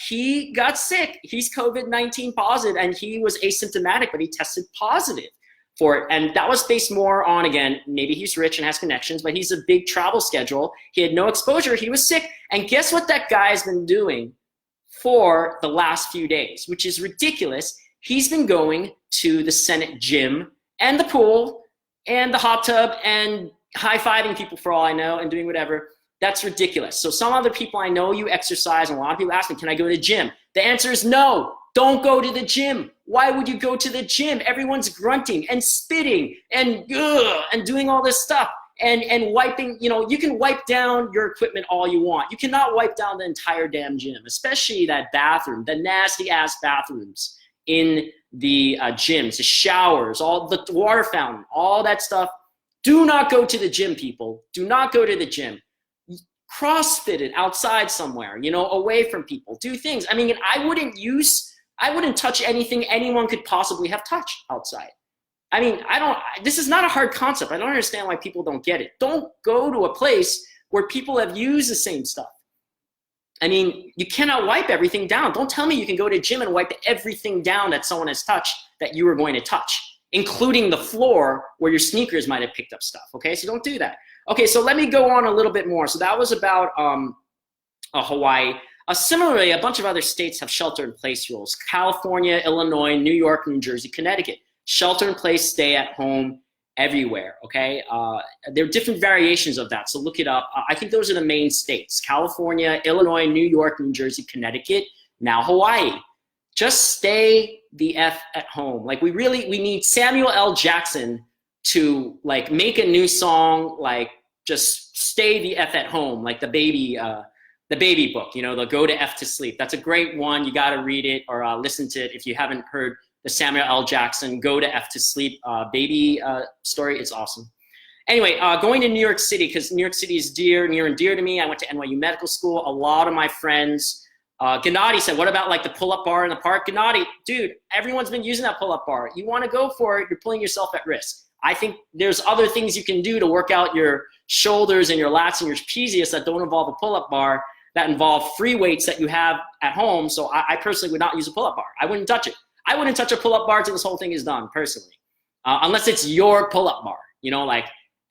He got sick. He's COVID-19 positive, and he was asymptomatic, but he tested positive for it. And that was based more on, again, maybe he's rich and has connections, but he's a big travel schedule. He had no exposure. He was sick. And guess what that guy's been doing for the last few days, which is ridiculous. He's been going to the Senate gym and the pool and the hot tub and high-fiving people for all I know and doing whatever. That's ridiculous. So some other people I know, you exercise, and a lot of people ask me, can I go to the gym? The answer is no. Don't go to the gym. Why would you go to the gym? Everyone's grunting and spitting and doing all this stuff and wiping. You can wipe down your equipment all you want. You cannot wipe down the entire damn gym, especially that bathroom, the nasty ass bathrooms in the gyms, the showers, all the water fountain, all that stuff. Do not go to the gym, people. Do not go to the gym. CrossFit it outside somewhere, away from people. Do things. I wouldn't touch anything anyone could possibly have touched outside. This is not a hard concept. I don't understand why people don't get it. Don't go to a place where people have used the same stuff. You cannot wipe everything down. Don't tell me you can go to a gym and wipe everything down that someone has touched that you were going to touch, including the floor where your sneakers might have picked up stuff, okay? So don't do that. Okay, so let me go on a little bit more. So that was about Hawaii. Similarly, a bunch of other states have shelter-in-place rules. California, Illinois, New York, New Jersey, Connecticut. Shelter-in-place, stay at home everywhere, okay? There are different variations of that, so look it up. I think those are the main states. California, Illinois, New York, New Jersey, Connecticut, now Hawaii. Just stay the F at home. We need Samuel L. Jackson to make a new song, just stay the F at home, like the baby book, the Go to F to Sleep. That's a great one. You got to read it or listen to it if you haven't heard the Samuel L. Jackson Go to F to Sleep baby story. It's awesome. Anyway, going to New York City, because New York City is near and dear to me. I went to NYU Medical School. A lot of my friends, Gennady said, what about the pull-up bar in the park? Gennady, dude, everyone's been using that pull-up bar. You want to go for it, you're putting yourself at risk. I think there's other things you can do to work out your shoulders and your lats and your trapezius that don't involve a pull-up bar, that involve free weights that you have at home. So I personally would not use a pull-up bar. I wouldn't touch it. I wouldn't touch a pull-up bar until this whole thing is done, personally. Unless it's your pull-up bar,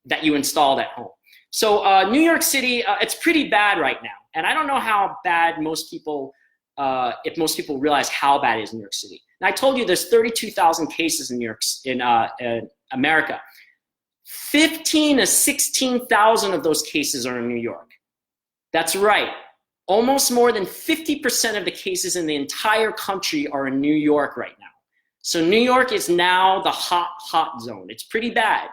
that you installed at home. So New York City, it's pretty bad right now. And I don't know how bad most people, if most people realize how bad it is in New York City. And I told you there's 32,000 cases in America. 15 to 16,000 of those cases are in New York. That's right. Almost more than 50% of the cases in the entire country are in New York right now. So New York is now the hot zone. It's pretty bad.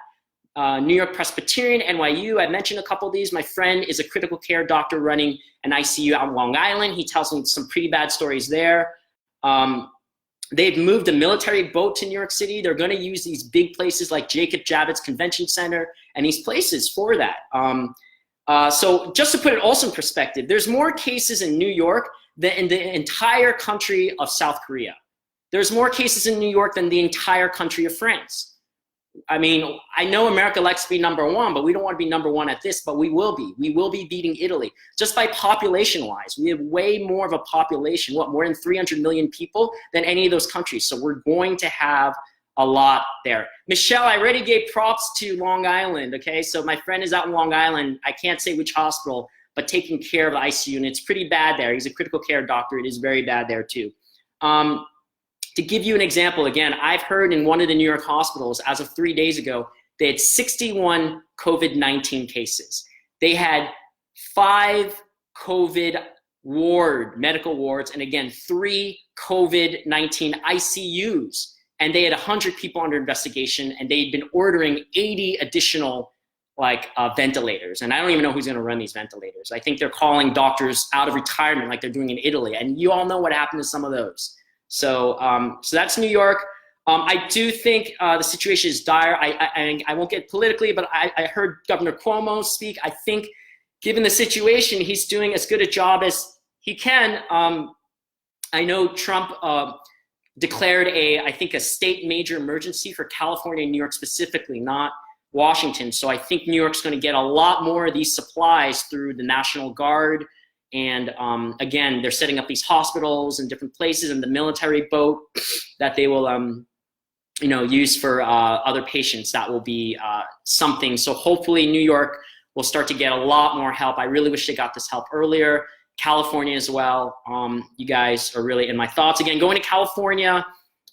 New York Presbyterian, NYU, I mentioned a couple of these. My friend is a critical care doctor running an ICU out on Long Island. He tells me some pretty bad stories there. They've moved a military boat to New York City. They're going to use these big places like Jacob Javits Convention Center and these places for that. So just to put it also in perspective, there's more cases in New York than in the entire country of South Korea. There's more cases in New York than the entire country of France. I mean, I know America likes to be number one, but we don't want to be number one at this, but we will be. We will be beating Italy. Just by population-wise, we have way more of a population, more than 300 million people than any of those countries. So we're going to have a lot there. Michelle, I already gave props to Long Island, okay? So my friend is out in Long Island. I can't say which hospital, but taking care of the ICU, and it's pretty bad there. He's a critical care doctor. It is very bad there too. To give you an example, again, I've heard in one of the New York hospitals, as of 3 days ago, they had 61 COVID-19 cases. They had 5 COVID medical wards, and again, 3 COVID-19 ICUs. And they had 100 people under investigation, and they'd been ordering 80 additional ventilators. And I don't even know who's gonna run these ventilators. I think they're calling doctors out of retirement like they're doing in Italy. And you all know what happened to some of those. So that's New York. I do think the situation is dire. I won't get politically, but I heard Governor Cuomo speak. I think given the situation, he's doing as good a job as he can. I know Trump declared I think a state major emergency for California and New York specifically, not Washington. So I think New York's going to get a lot more of these supplies through the National Guard. And again, they're setting up these hospitals in different places, and the military boat that they will, use for other patients. That will be something. So hopefully New York will start to get a lot more help. I really wish they got this help earlier. California as well. You guys are really in my thoughts. Again, going to California,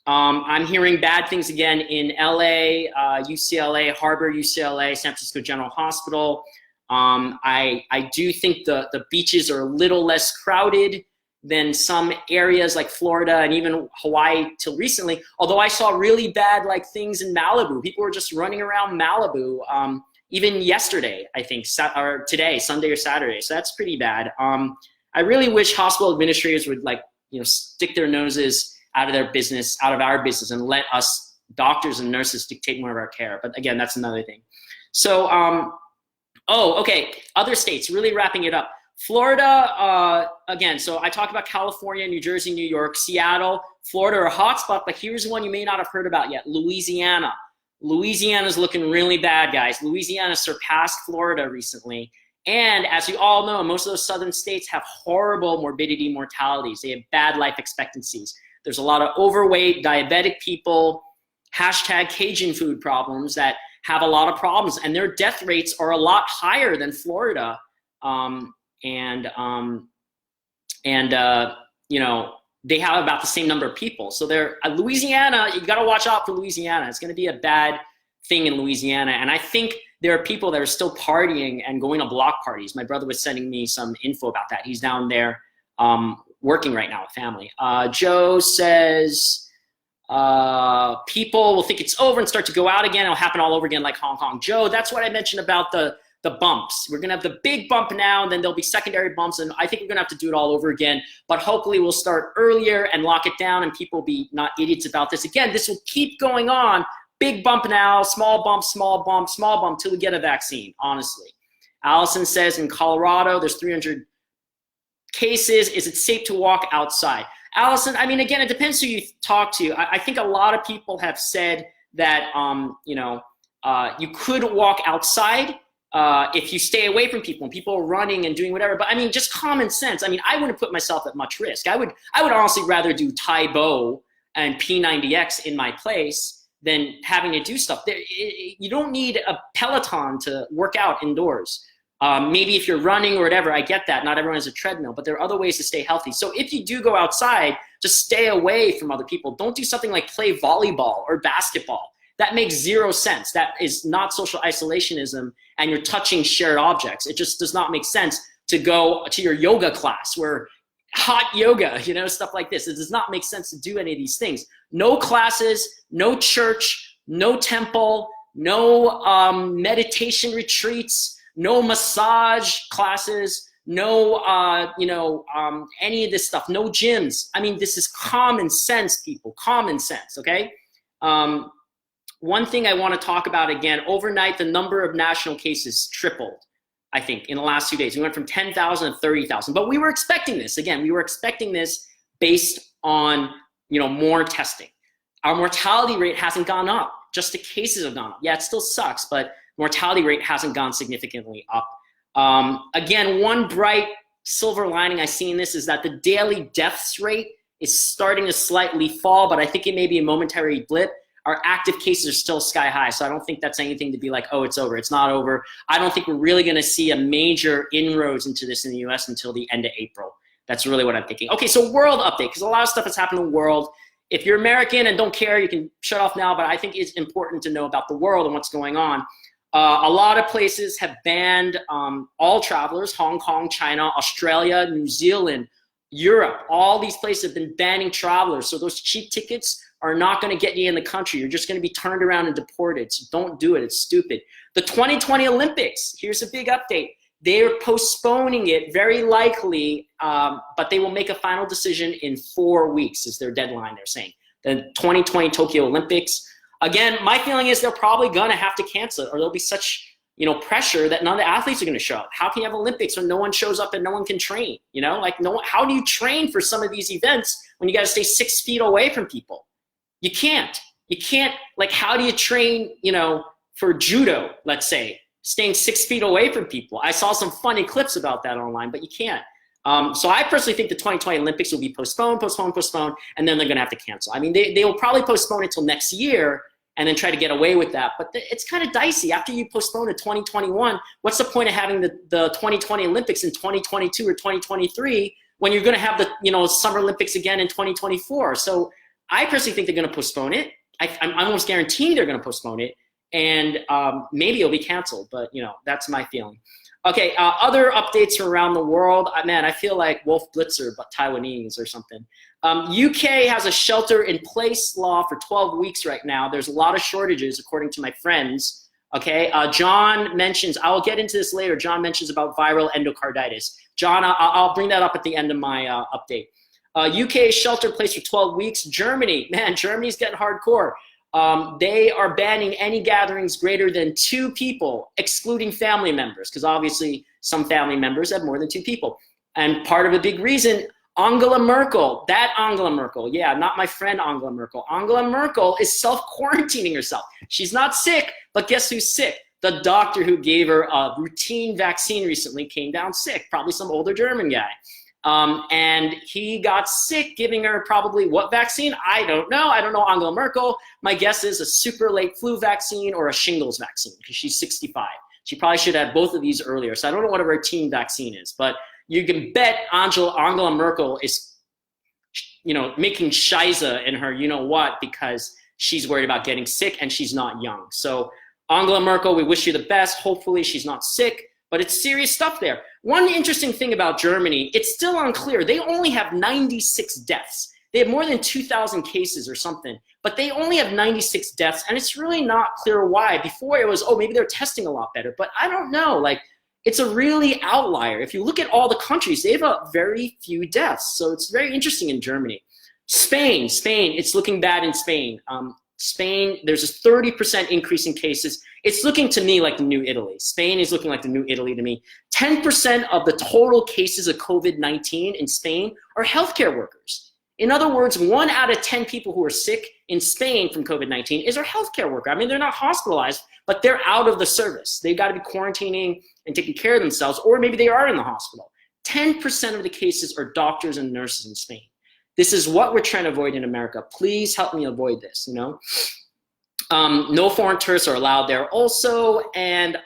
I'm hearing bad things again in LA, UCLA, Harbor, UCLA, San Francisco General Hospital. I do think the beaches are a little less crowded than some areas like Florida and even Hawaii till recently, although I saw really bad things in Malibu. People were just running around Malibu, even yesterday, I think, or today, Sunday or Saturday. So that's pretty bad. I really wish hospital administrators would stick their noses out of their business, out of our business, and let us doctors and nurses dictate more of our care. But again, that's another thing. So, okay, other states, really wrapping it up. Florida, again, so I talked about California, New Jersey, New York, Seattle, Florida are a hotspot, but here's one you may not have heard about yet, Louisiana. Louisiana's looking really bad, guys. Louisiana surpassed Florida recently. And as you all know, most of those southern states have horrible morbidity mortalities. They have bad life expectancies. There's a lot of overweight, diabetic people, hashtag Cajun food problems that have a lot of problems, and their death rates are a lot higher than Florida. They have about the same number of people. So Louisiana, you got to watch out for Louisiana. It's going to be a bad thing in Louisiana. And I think there are people that are still partying and going to block parties. My brother was sending me some info about that. He's down there working right now with family. Joe says, people will think it's over and start to go out again. It'll happen all over again like Hong Kong. Joe, that's what I mentioned about the bumps. We're going to have the big bump now, and then there'll be secondary bumps, and I think we're going to have to do it all over again. But hopefully we'll start earlier and lock it down, and people will be not idiots about this. Again, this will keep going on. Big bump now, small bump, small bump, small bump, till we get a vaccine, honestly. Allison says in Colorado, there's 300 cases. Is it safe to walk outside? Allison, I mean, again, it depends who you talk to. I think a lot of people have said that, you could walk outside if you stay away from people and people are running and doing whatever. But I mean, just common sense. I mean, I wouldn't put myself at much risk. I would honestly rather do Taibo and P90X in my place than having to do stuff. You don't need a Peloton to work out indoors. Maybe if you're running or whatever, I get that. Not everyone has a treadmill, but there are other ways to stay healthy. So if you do go outside, just stay away from other people. Don't do something like play volleyball or basketball. That makes zero sense. That is not social isolationism, and you're touching shared objects. It just does not make sense to go to your yoga class where hot yoga, stuff like this. It does not make sense to do any of these things. No classes, no church, no temple, no meditation retreats, no massage classes, no, any of this stuff, no gyms. I mean, this is common sense, people, common sense, okay? One thing I want to talk about again, overnight, the number of national cases tripled, I think, in the last 2 days. We went from 10,000 to 30,000, but we were expecting this. Again, we were expecting this based on, more testing. Our mortality rate hasn't gone up. Just the cases have gone up. Yeah, it still sucks, but mortality rate hasn't gone significantly up. Again, one bright silver lining I see in this is that the daily deaths rate is starting to slightly fall, but I think it may be a momentary blip. Our active cases are still sky high, so I don't think that's anything to be like, oh, it's over. It's not over. I don't think we're really going to see a major inroads into this in the US until the end of April. That's really what I'm thinking. Okay, so world update, because a lot of stuff has happened in the world. If you're American and don't care, you can shut off now, but I think it's important to know about the world and what's going on. A lot of places have banned all travelers, Hong Kong, China, Australia, New Zealand, Europe. All these places have been banning travelers. So those cheap tickets are not going to get you in the country. You're just going to be turned around and deported. So don't do it. It's stupid. The 2020 Olympics, here's a big update. They're postponing it very likely, but they will make a final decision in 4 weeks is their deadline, they're saying. The 2020 Tokyo Olympics. Again, my feeling is they're probably going to have to cancel it, or there'll be such pressure that none of the athletes are going to show up. How can you have Olympics when no one shows up and no one can train? How do you train for some of these events when you got to stay 6 feet away from people? You can't. Like, how do you train, for judo, let's say, staying 6 feet away from people? I saw some funny clips about that online, but you can't. So I personally think the 2020 Olympics will be postponed, and then they're going to have to cancel. I mean, they will probably postpone it till next year and then try to get away with that. But it's kind of dicey. After you postpone to 2021, what's the point of having the 2020 Olympics in 2022 or 2023 when you're going to have the Summer Olympics again in 2024? So I personally think they're going to postpone it. I'm almost guaranteeing they're going to postpone it, and maybe it'll be canceled. But that's my feeling. Okay, other updates from around the world. Man, I feel like Wolf Blitzer, but Taiwanese or something. UK has a shelter-in-place law for 12 weeks right now. There's a lot of shortages, according to my friends. Okay, John mentions, I'll get into this later, John mentions about viral endocarditis. John, I'll bring that up at the end of my update. UK shelter-in-place for 12 weeks. Germany, man, Germany's getting hardcore. They are banning any gatherings greater than 2 people, excluding family members, because obviously some family members have more than 2 people. And part of a big reason, Angela Merkel, yeah, not my friend Angela Merkel. Angela Merkel is self-quarantining herself. She's not sick, but guess who's sick? The doctor who gave her a routine vaccine recently came down sick, probably some older German guy. And he got sick giving her probably what vaccine? I don't know. I don't know Angela Merkel. My guess is a super late flu vaccine or a shingles vaccine because she's 65. She probably should have both of these earlier. So I don't know what a routine vaccine is, but you can bet Angela Merkel is, making Shiza in her, what, because she's worried about getting sick and she's not young. So Angela Merkel, we wish you the best. Hopefully she's not sick, but it's serious stuff there. One interesting thing about Germany, it's still unclear. They only have 96 deaths. They have more than 2,000 cases or something, but they only have 96 deaths, and it's really not clear why. Before it was, oh, maybe they're testing a lot better, but I don't know. Like, it's a really outlier. If you look at all the countries, they have a very few deaths, so it's very interesting in Germany. Spain, it's looking bad in Spain. Spain, there's a 30% increase in cases. It's looking to me like the new Italy. Spain is looking like the new Italy to me. 10% of the total cases of COVID-19 in Spain are healthcare workers. In other words, 1 out of 10 people who are sick in Spain from COVID-19 is a healthcare worker. I mean, they're not hospitalized, but they're out of the service. They've got to be quarantining and taking care of themselves, or maybe they are in the hospital. 10% of the cases are doctors and nurses in Spain. This is what we're trying to avoid in America. Please help me avoid this, No foreign tourists are allowed there also, and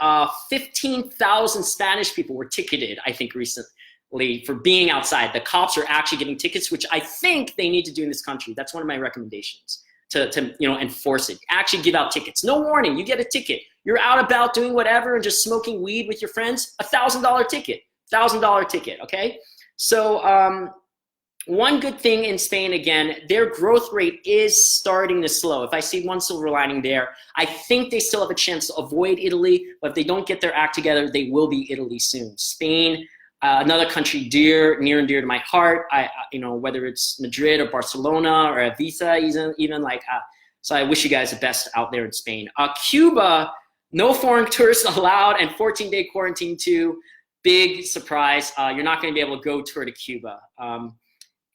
15,000 Spanish people were ticketed, I think, recently for being outside. The cops are actually giving tickets, which I think they need to do in this country. That's one of my recommendations to enforce it. Actually give out tickets. No warning, you get a ticket. You're out about doing whatever and just smoking weed with your friends, $1,000 ticket, $1,000 ticket, okay? So, one good thing in Spain, again, their growth rate is starting to slow. If I see one silver lining there, I think they still have a chance to avoid Italy, but if they don't get their act together, they will be Italy soon. Spain, Another country near and dear to my heart, whether it's Madrid or Barcelona or Ibiza, even like, so I wish you guys the best out there in Spain. Cuba, no foreign tourists allowed and 14-day quarantine too. Big surprise. You're not going to be able to go tour to Cuba.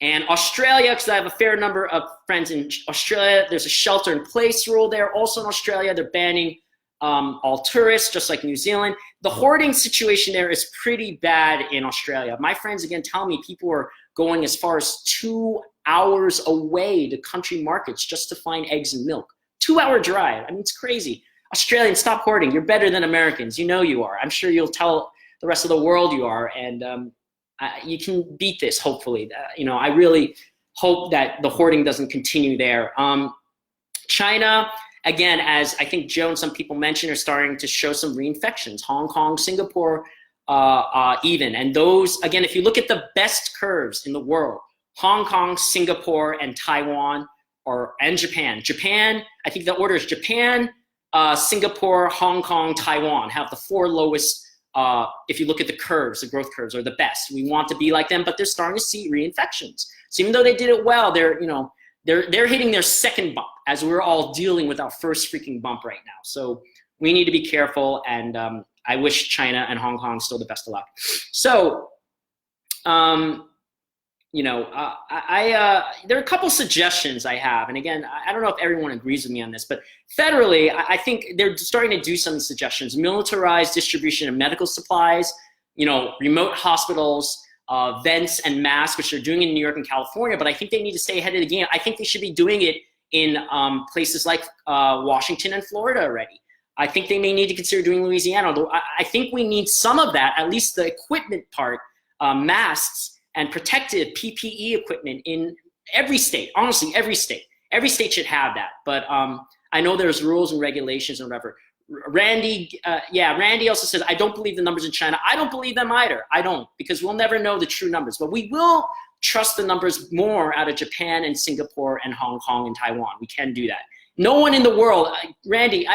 And Australia, because I have a fair number of friends in Australia, there's a shelter-in-place rule there. Also in Australia, they're banning all tourists, just like New Zealand. The hoarding situation there is pretty bad in Australia. My friends, again, tell me people are going as far as 2 hours away to country markets just to find eggs and milk. 2-hour drive. I mean, it's crazy. Australians, stop hoarding. You're better than Americans. You know you are. I'm sure you'll tell the rest of the world you are, and you can beat this, hopefully. I really hope that the hoarding doesn't continue there. China, again, as I think Joe and some people mentioned, are starting to show some reinfections. Hong Kong, Singapore, even. And those, again, if you look at the best curves in the world, Hong Kong, Singapore, and Taiwan, and Japan. Japan, I think the order is Japan, Singapore, Hong Kong, Taiwan have the 4 lowest, if you look at the curves, the growth curves are the best. We want to be like them, but they're starting to see reinfections. So even though they did it well, they're hitting their second bump as we're all dealing with our first freaking bump right now. So we need to be careful, and I wish China and Hong Kong still the best of luck. So, there are a couple suggestions I have, and again, I don't know if everyone agrees with me on this, but federally, I think they're starting to do some suggestions. Militarized distribution of medical supplies, remote hospitals, vents and masks, which they're doing in New York and California, but I think they need to stay ahead of the game. I think they should be doing it in places like Washington and Florida already. I think they may need to consider doing Louisiana, although I think we need some of that, at least the equipment part, masks and protective PPE equipment in every state. Honestly, every state. Every state should have that. But I know there's rules and regulations and whatever. Randy also says, I don't believe the numbers in China. I don't believe them either. I don't, because we'll never know the true numbers. But we will trust the numbers more out of Japan and Singapore and Hong Kong and Taiwan. We can do that. No one in the world, Randy,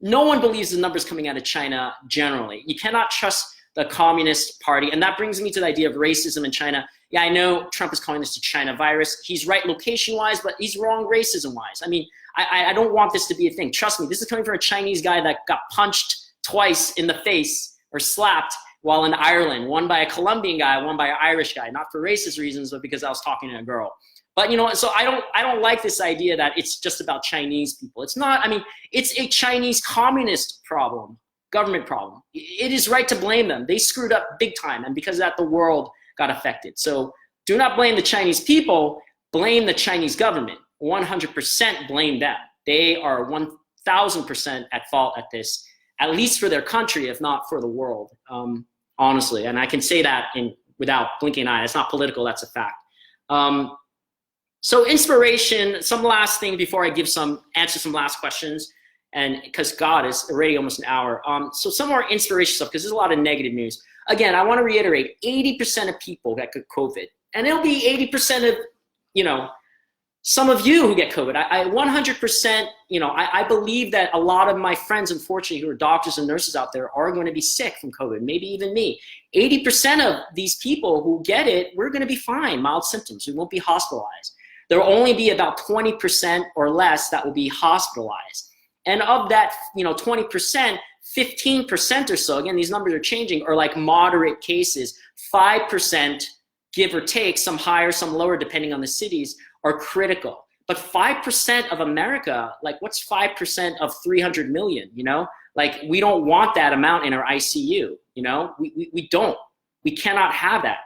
no one believes the numbers coming out of China generally. You cannot trust the Communist Party. And that brings me to the idea of racism in China. Yeah, I know Trump is calling this the China virus. He's right location-wise, but he's wrong racism-wise. I mean, I don't want this to be a thing. Trust me, this is coming from a Chinese guy that got punched twice in the face or slapped while in Ireland. One by a Colombian guy, one by an Irish guy. Not for racist reasons, but because I was talking to a girl. But so I don't like this idea that it's just about Chinese people. It's not. I mean, it's a Chinese communist problem, government problem. It is right to blame them. They screwed up big time, and because of that, the world got affected. So do not blame the Chinese people. Blame the Chinese government. 100% blame them. They are 1,000% at fault at this, at least for their country, if not for the world. Honestly, and I can say that without blinking an eye. It's not political. That's a fact. So inspiration, some last thing before I answer some last questions, and because God, is already almost an hour. So some more inspiration stuff, because there's a lot of negative news. Again, I want to reiterate, 80% of people that get COVID, and it'll be 80% of, some of you who get COVID. I 100%, I believe that a lot of my friends, unfortunately, who are doctors and nurses out there are going to be sick from COVID, maybe even me. 80% of these people who get it, we're going to be fine, mild symptoms. We won't be hospitalized. There will only be about 20% or less that will be hospitalized. And of that, 20%, 15% or so, again, these numbers are changing, are like moderate cases. 5%, give or take, some higher, some lower, depending on the cities, are critical. But 5% of America, like what's 5% of 300 million, Like we don't want that amount in our ICU, We don't. We cannot have that.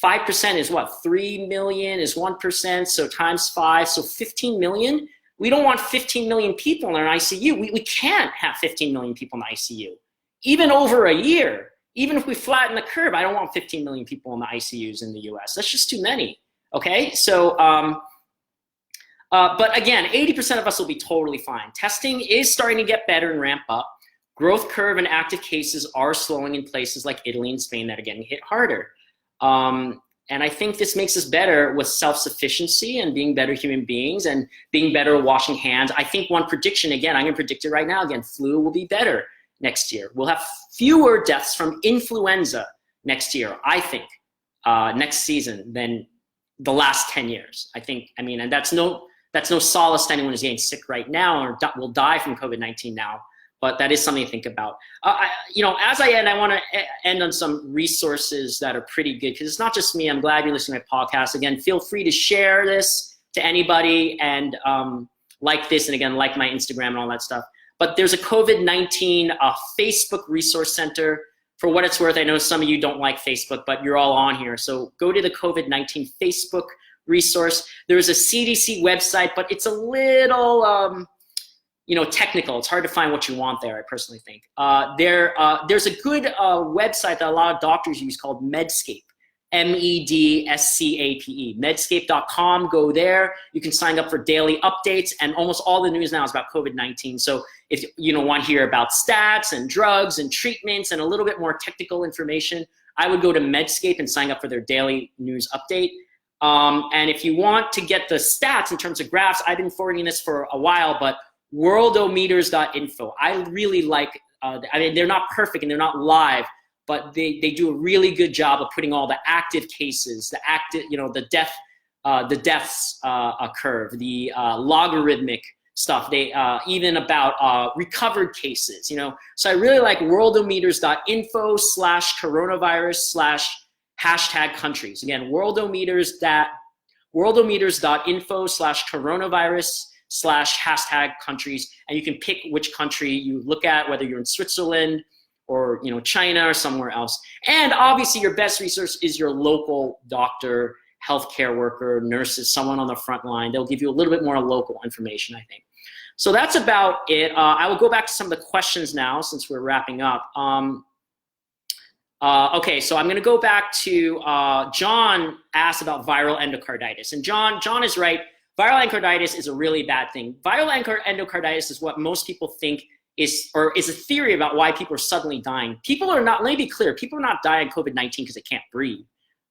5% is what? 3 million is 1%, so times 5, so 15 million. We don't want 15 million people in our ICU. We can't have 15 million people in the ICU. Even over a year, even if we flatten the curve, I don't want 15 million people in the ICUs in the US. That's just too many, okay? So, but again, 80% of us will be totally fine. Testing is starting to get better and ramp up. Growth curve and active cases are slowing in places like Italy and Spain that are getting hit harder. And I think this makes us better with self-sufficiency and being better human beings and being better at washing hands. I think one prediction, again, I'm going to predict it right now, again, flu will be better next year. We'll have fewer deaths from influenza next year, I think, next season than the last 10 years. I think, I mean, and that's no solace to anyone who's getting sick right now or will die from COVID-19 now, but that is something to think about. You know, as I end, I want to end on some resources that are pretty good, because it's not just me. I'm glad you're listening to my podcast. Again, feel free to share this to anybody, and like this, and again, like my Instagram and all that stuff. But there's a COVID-19 Facebook resource center. For what it's worth, I know some of you don't like Facebook, but you're all on here. So go to the COVID-19 Facebook resource. There's a CDC website, but it's a little, you know, technical. It's hard to find what you want there, I personally think. There's a good website that a lot of doctors use called Medscape. Medscape, medscape.com. Go there. You can sign up for daily updates, and almost all the news now is about COVID-19. So if you want to hear about stats and drugs and treatments and a little bit more technical information, I would go to Medscape and sign up for their daily news update. And if you want to get the stats in terms of graphs, I've been forwarding this for a while, but worldometers.info. I really like, I mean, they're not perfect and they're not live, but they do a really good job of putting all the active cases, the active, you know, the deaths curve, the logarithmic stuff. They even about recovered cases, you know. So I really like worldometers.info/coronavirus/#countries. Again, worldometers.info/coronavirus/#countries, and you can pick which country you look at, whether you're in Switzerland or, you know, China or somewhere else. And obviously your best resource is your local doctor, healthcare worker, nurses, someone on the front line. They'll give you a little bit more local information, I think. So that's about it. I will go back to some of the questions now since we're wrapping up. Okay, so I'm gonna go back to, John asked about viral endocarditis. And John is right. Viral endocarditis is a really bad thing. Viral endocarditis is what most people think is a theory about why people are suddenly dying. People are not, let me be clear, people are not dying of COVID-19 because they can't breathe.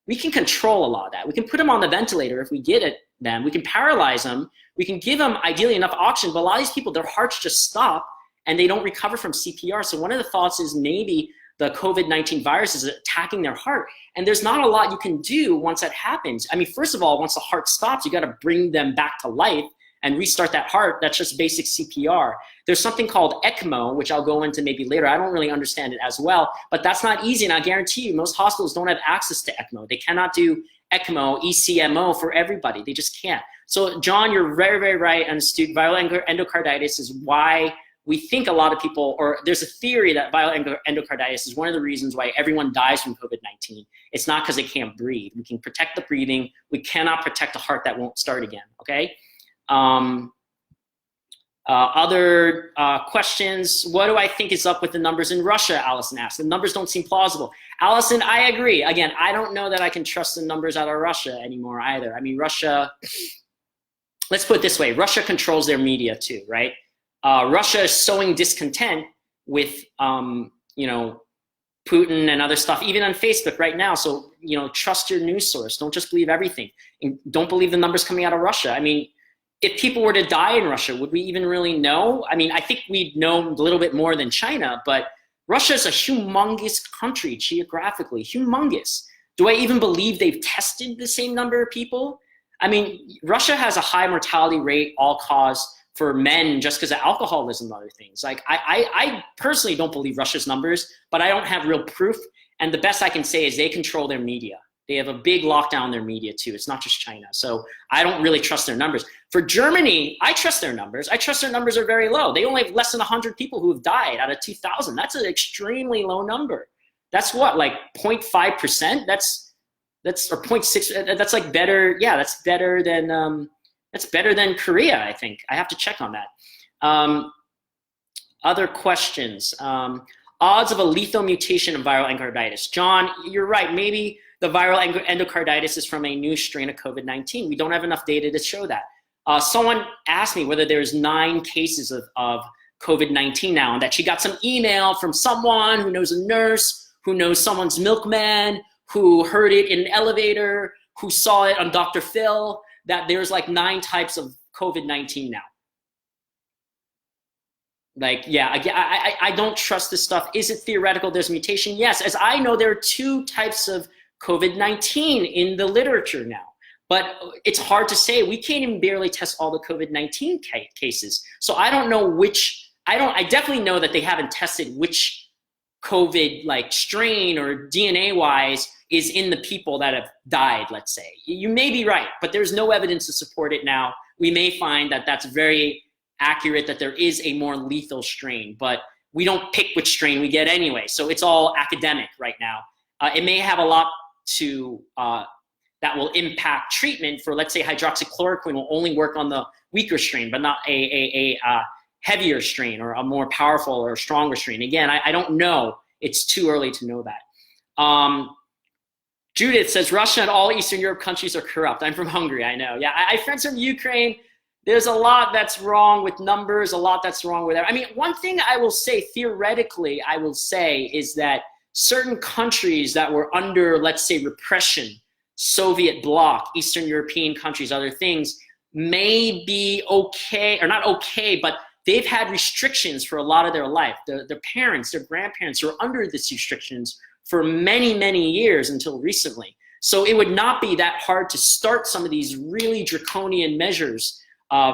We can control a lot of that. We can put them on the ventilator if we get them. We can paralyze them. We can give them, ideally, enough oxygen, but a lot of these people, their hearts just stop and they don't recover from CPR. So one of the thoughts is maybe the COVID-19 virus is attacking their heart. And there's not a lot you can do once that happens. I mean, first of all, once the heart stops, you gotta bring them back to life and restart that heart. That's just basic CPR. There's something called ECMO, which I'll go into maybe later. I don't really understand it as well, but that's not easy. And I guarantee you, most hospitals don't have access to ECMO. They cannot do ECMO, ECMO for everybody. They just can't. So John, you're very, very right and astute. Viral endocarditis is why we think a lot of people, or there's a theory that viral endocarditis is one of the reasons why everyone dies from COVID-19. It's not because they can't breathe. We can protect the breathing. We cannot protect a heart that won't start again, okay? Other questions. What do I think is up with the numbers in Russia, Allison asked. The numbers don't seem plausible. Allison, I agree. Again, I don't know that I can trust the numbers out of Russia anymore either. I mean, Russia, let's put it this way. Russia controls their media too, right? Russia is sowing discontent with, you know, Putin and other stuff, even on Facebook right now. So, you know, trust your news source. Don't just believe everything. And don't believe the numbers coming out of Russia. I mean, if people were to die in Russia, would we even really know? I mean, I think we'd know a little bit more than China, but Russia is a humongous country geographically, humongous. Do I even believe they've tested the same number of people? I mean, Russia has a high mortality rate, all cause for men just because of alcoholism and other things. Like, I personally don't believe Russia's numbers, but I don't have real proof. And the best I can say is they control their media. They have a big lockdown on their media too. It's not just China. So I don't really trust their numbers. For Germany, I trust their numbers. I trust their numbers are very low. They only have less than 100 people who have died out of 2,000. That's an extremely low number. That's what, like 0.5%? That's or 0.6, that's like better. Yeah, that's better than Korea, I think. I have to check on that. Other questions. Odds of a lethal mutation of viral endocarditis. John, you're right. Maybe the viral endocarditis is from a new strain of COVID-19. We don't have enough data to show that. Someone asked me whether there's 9 cases of COVID-19 now, and that she got some email from someone who knows a nurse, who knows someone's milkman, who heard it in an elevator, who saw it on Dr. Phil, that there's like 9 types of COVID-19 now. Like, yeah, again, I don't trust this stuff. Is it theoretical? There's mutation. Yes, as I know, there are two types of COVID-19 in the literature now. But it's hard to say. We can't even barely test all the COVID-19 cases. So I don't know which, I definitely know that they haven't tested which COVID like strain or DNA wise is in the people that have died, let's say. You may be right, but there's no evidence to support it now. We may find that that's very accurate, that there is a more lethal strain, but we don't pick which strain we get anyway. So it's all academic right now. It may have a lot to, that will impact treatment for, let's say, hydroxychloroquine will only work on the weaker strain, but not a heavier strain or a more powerful or stronger strain. Again, I don't know. It's too early to know that. Judith says, Russia and all Eastern Europe countries are corrupt. I'm from Hungary, I know. Yeah, I have friends from Ukraine. There's a lot that's wrong with numbers, a lot that's wrong with that. I mean, one thing I will say, theoretically, I will say, is that certain countries that were under, let's say, repression, Soviet bloc, Eastern European countries, other things, may be okay, or not okay, but they've had restrictions for a lot of their life. Their parents, their grandparents were under these restrictions for many, many years until recently. So it would not be that hard to start some of these really draconian measures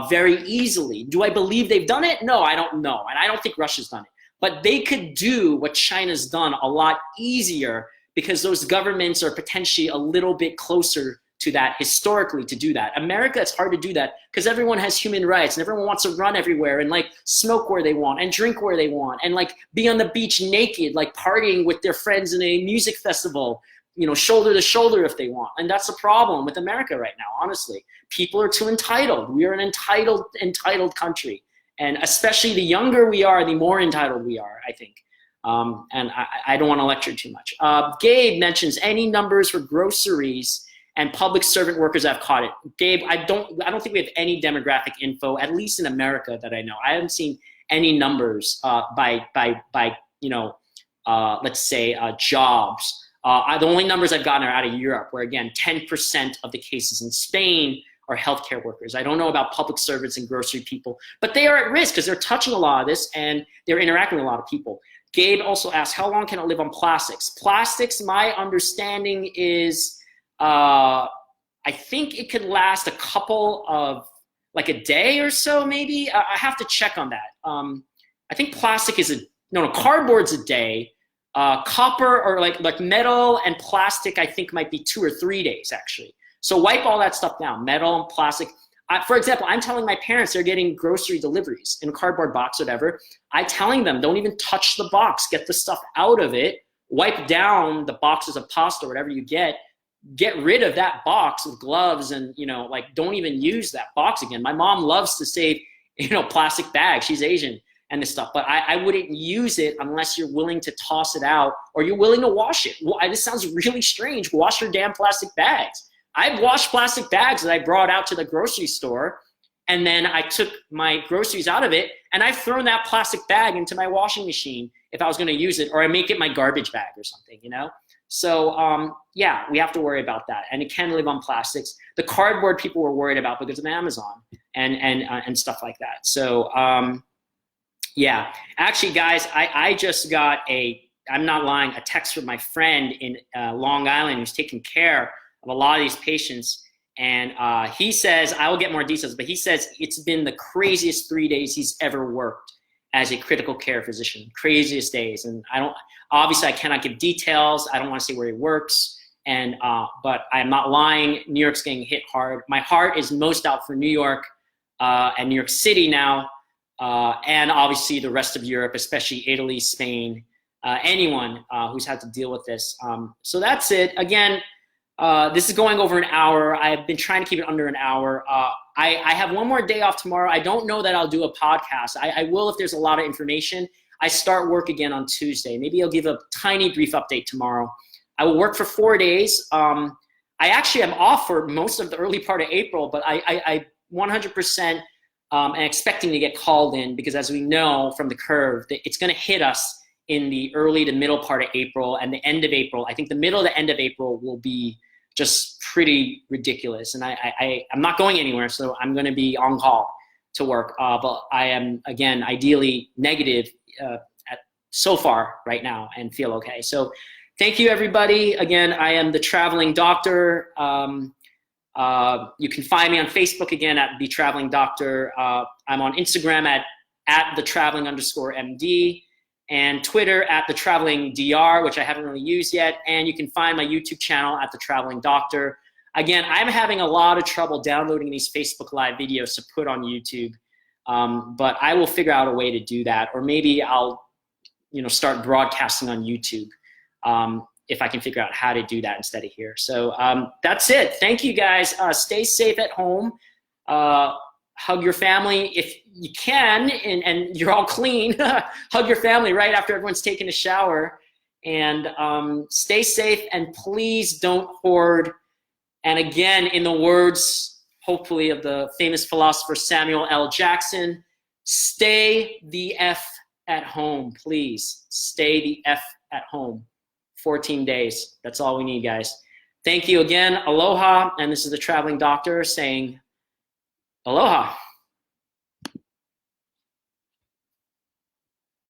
very easily. Do I believe they've done it? No, I don't know. And I don't think Russia's done it. But they could do what China's done a lot easier because those governments are potentially a little bit closer to that historically to do that. America, it's hard to do that because everyone has human rights and everyone wants to run everywhere and like smoke where they want and drink where they want and like be on the beach naked, like partying with their friends in a music festival, you know, shoulder to shoulder if they want. And that's a problem with America right now, honestly. People are too entitled. We are an entitled country. And especially the younger we are, the more entitled we are, I think. And I don't want to lecture too much. Gabe mentions any numbers for groceries and public servant workers have caught it. Gabe, I don't think we have any demographic info, at least in America, that I know. I haven't seen any numbers by you know, let's say jobs. The only numbers I've gotten are out of Europe, where again, 10% of the cases in Spain are healthcare workers. I don't know about public servants and grocery people, but they are at risk because they're touching a lot of this and they're interacting with a lot of people. Gabe also asked, how long can it live on plastics? Plastics, my understanding is, I think it could last a couple of, like a day or so, maybe. I have to check on that. I think plastic is cardboard's a day. Copper or like metal and plastic, I think might be 2 or 3 days actually. So wipe all that stuff down, metal and plastic. For example, I'm telling my parents they're getting grocery deliveries in a cardboard box, whatever. I'm telling them, don't even touch the box, get the stuff out of it, wipe down the boxes of pasta or whatever you get rid of that box with gloves and, you know, like don't even use that box again. My mom loves to save, you know, plastic bags. She's Asian and this stuff, but I wouldn't use it unless you're willing to toss it out or you're willing to wash it. Well, this sounds really strange. Wash your damn plastic bags. I've washed plastic bags that I brought out to the grocery store and then I took my groceries out of it and I've thrown that plastic bag into my washing machine if I was gonna use it, or I make it my garbage bag or something, you know? So yeah, we have to worry about that. And it can live on plastics. The cardboard people were worried about because of Amazon and stuff like that. So yeah, actually guys, I just got I'm not lying, a text from my friend in Long Island who's taking care of a lot of these patients. And he says, I will get more details, but he says it's been the craziest 3 days he's ever worked as a critical care physician, craziest days. And obviously I cannot give details. I don't want to say where he works. And, but I'm not lying. New York's getting hit hard. My heart is most out for New York and New York City now. And obviously the rest of Europe, especially Italy, Spain, anyone who's had to deal with this. So that's it. Again, this is going over an hour. I've been trying to keep it under an hour. I have one more day off tomorrow. I don't know that I'll do a podcast. I will if there's a lot of information. I start work again on Tuesday. Maybe I'll give a tiny brief update tomorrow. I will work for 4 days. I actually am off for most of the early part of April, but I 100% am expecting to get called in because as we know from the curve, it's gonna hit us in the early to middle part of April and the end of April. I think the middle to end of April will be just pretty ridiculous. And I'm not going anywhere, so I'm gonna be on call. to work, but I am, again, ideally negative so far right now and feel okay. So thank you, everybody. Again, I am the Traveling Doctor. You can find me on Facebook again at The Traveling Doctor. I'm on Instagram at @thetraveling_MD, and Twitter at The Traveling DR, which I haven't really used yet. And you can find my YouTube channel at The Traveling Doctor. Again, I'm having a lot of trouble downloading these Facebook Live videos to put on YouTube, but I will figure out a way to do that, or maybe I'll start broadcasting on YouTube if I can figure out how to do that instead of here. So that's it. Thank you, guys. Stay safe at home. Hug your family if you can, and you're all clean. Hug your family right after everyone's taken a shower. And stay safe, and please don't hoard. And again, in the words, hopefully, of the famous philosopher Samuel L. Jackson, stay the F at home, please. Stay the F at home. 14 days. That's all we need, guys. Thank you again. Aloha. And this is the Traveling Doctor saying aloha.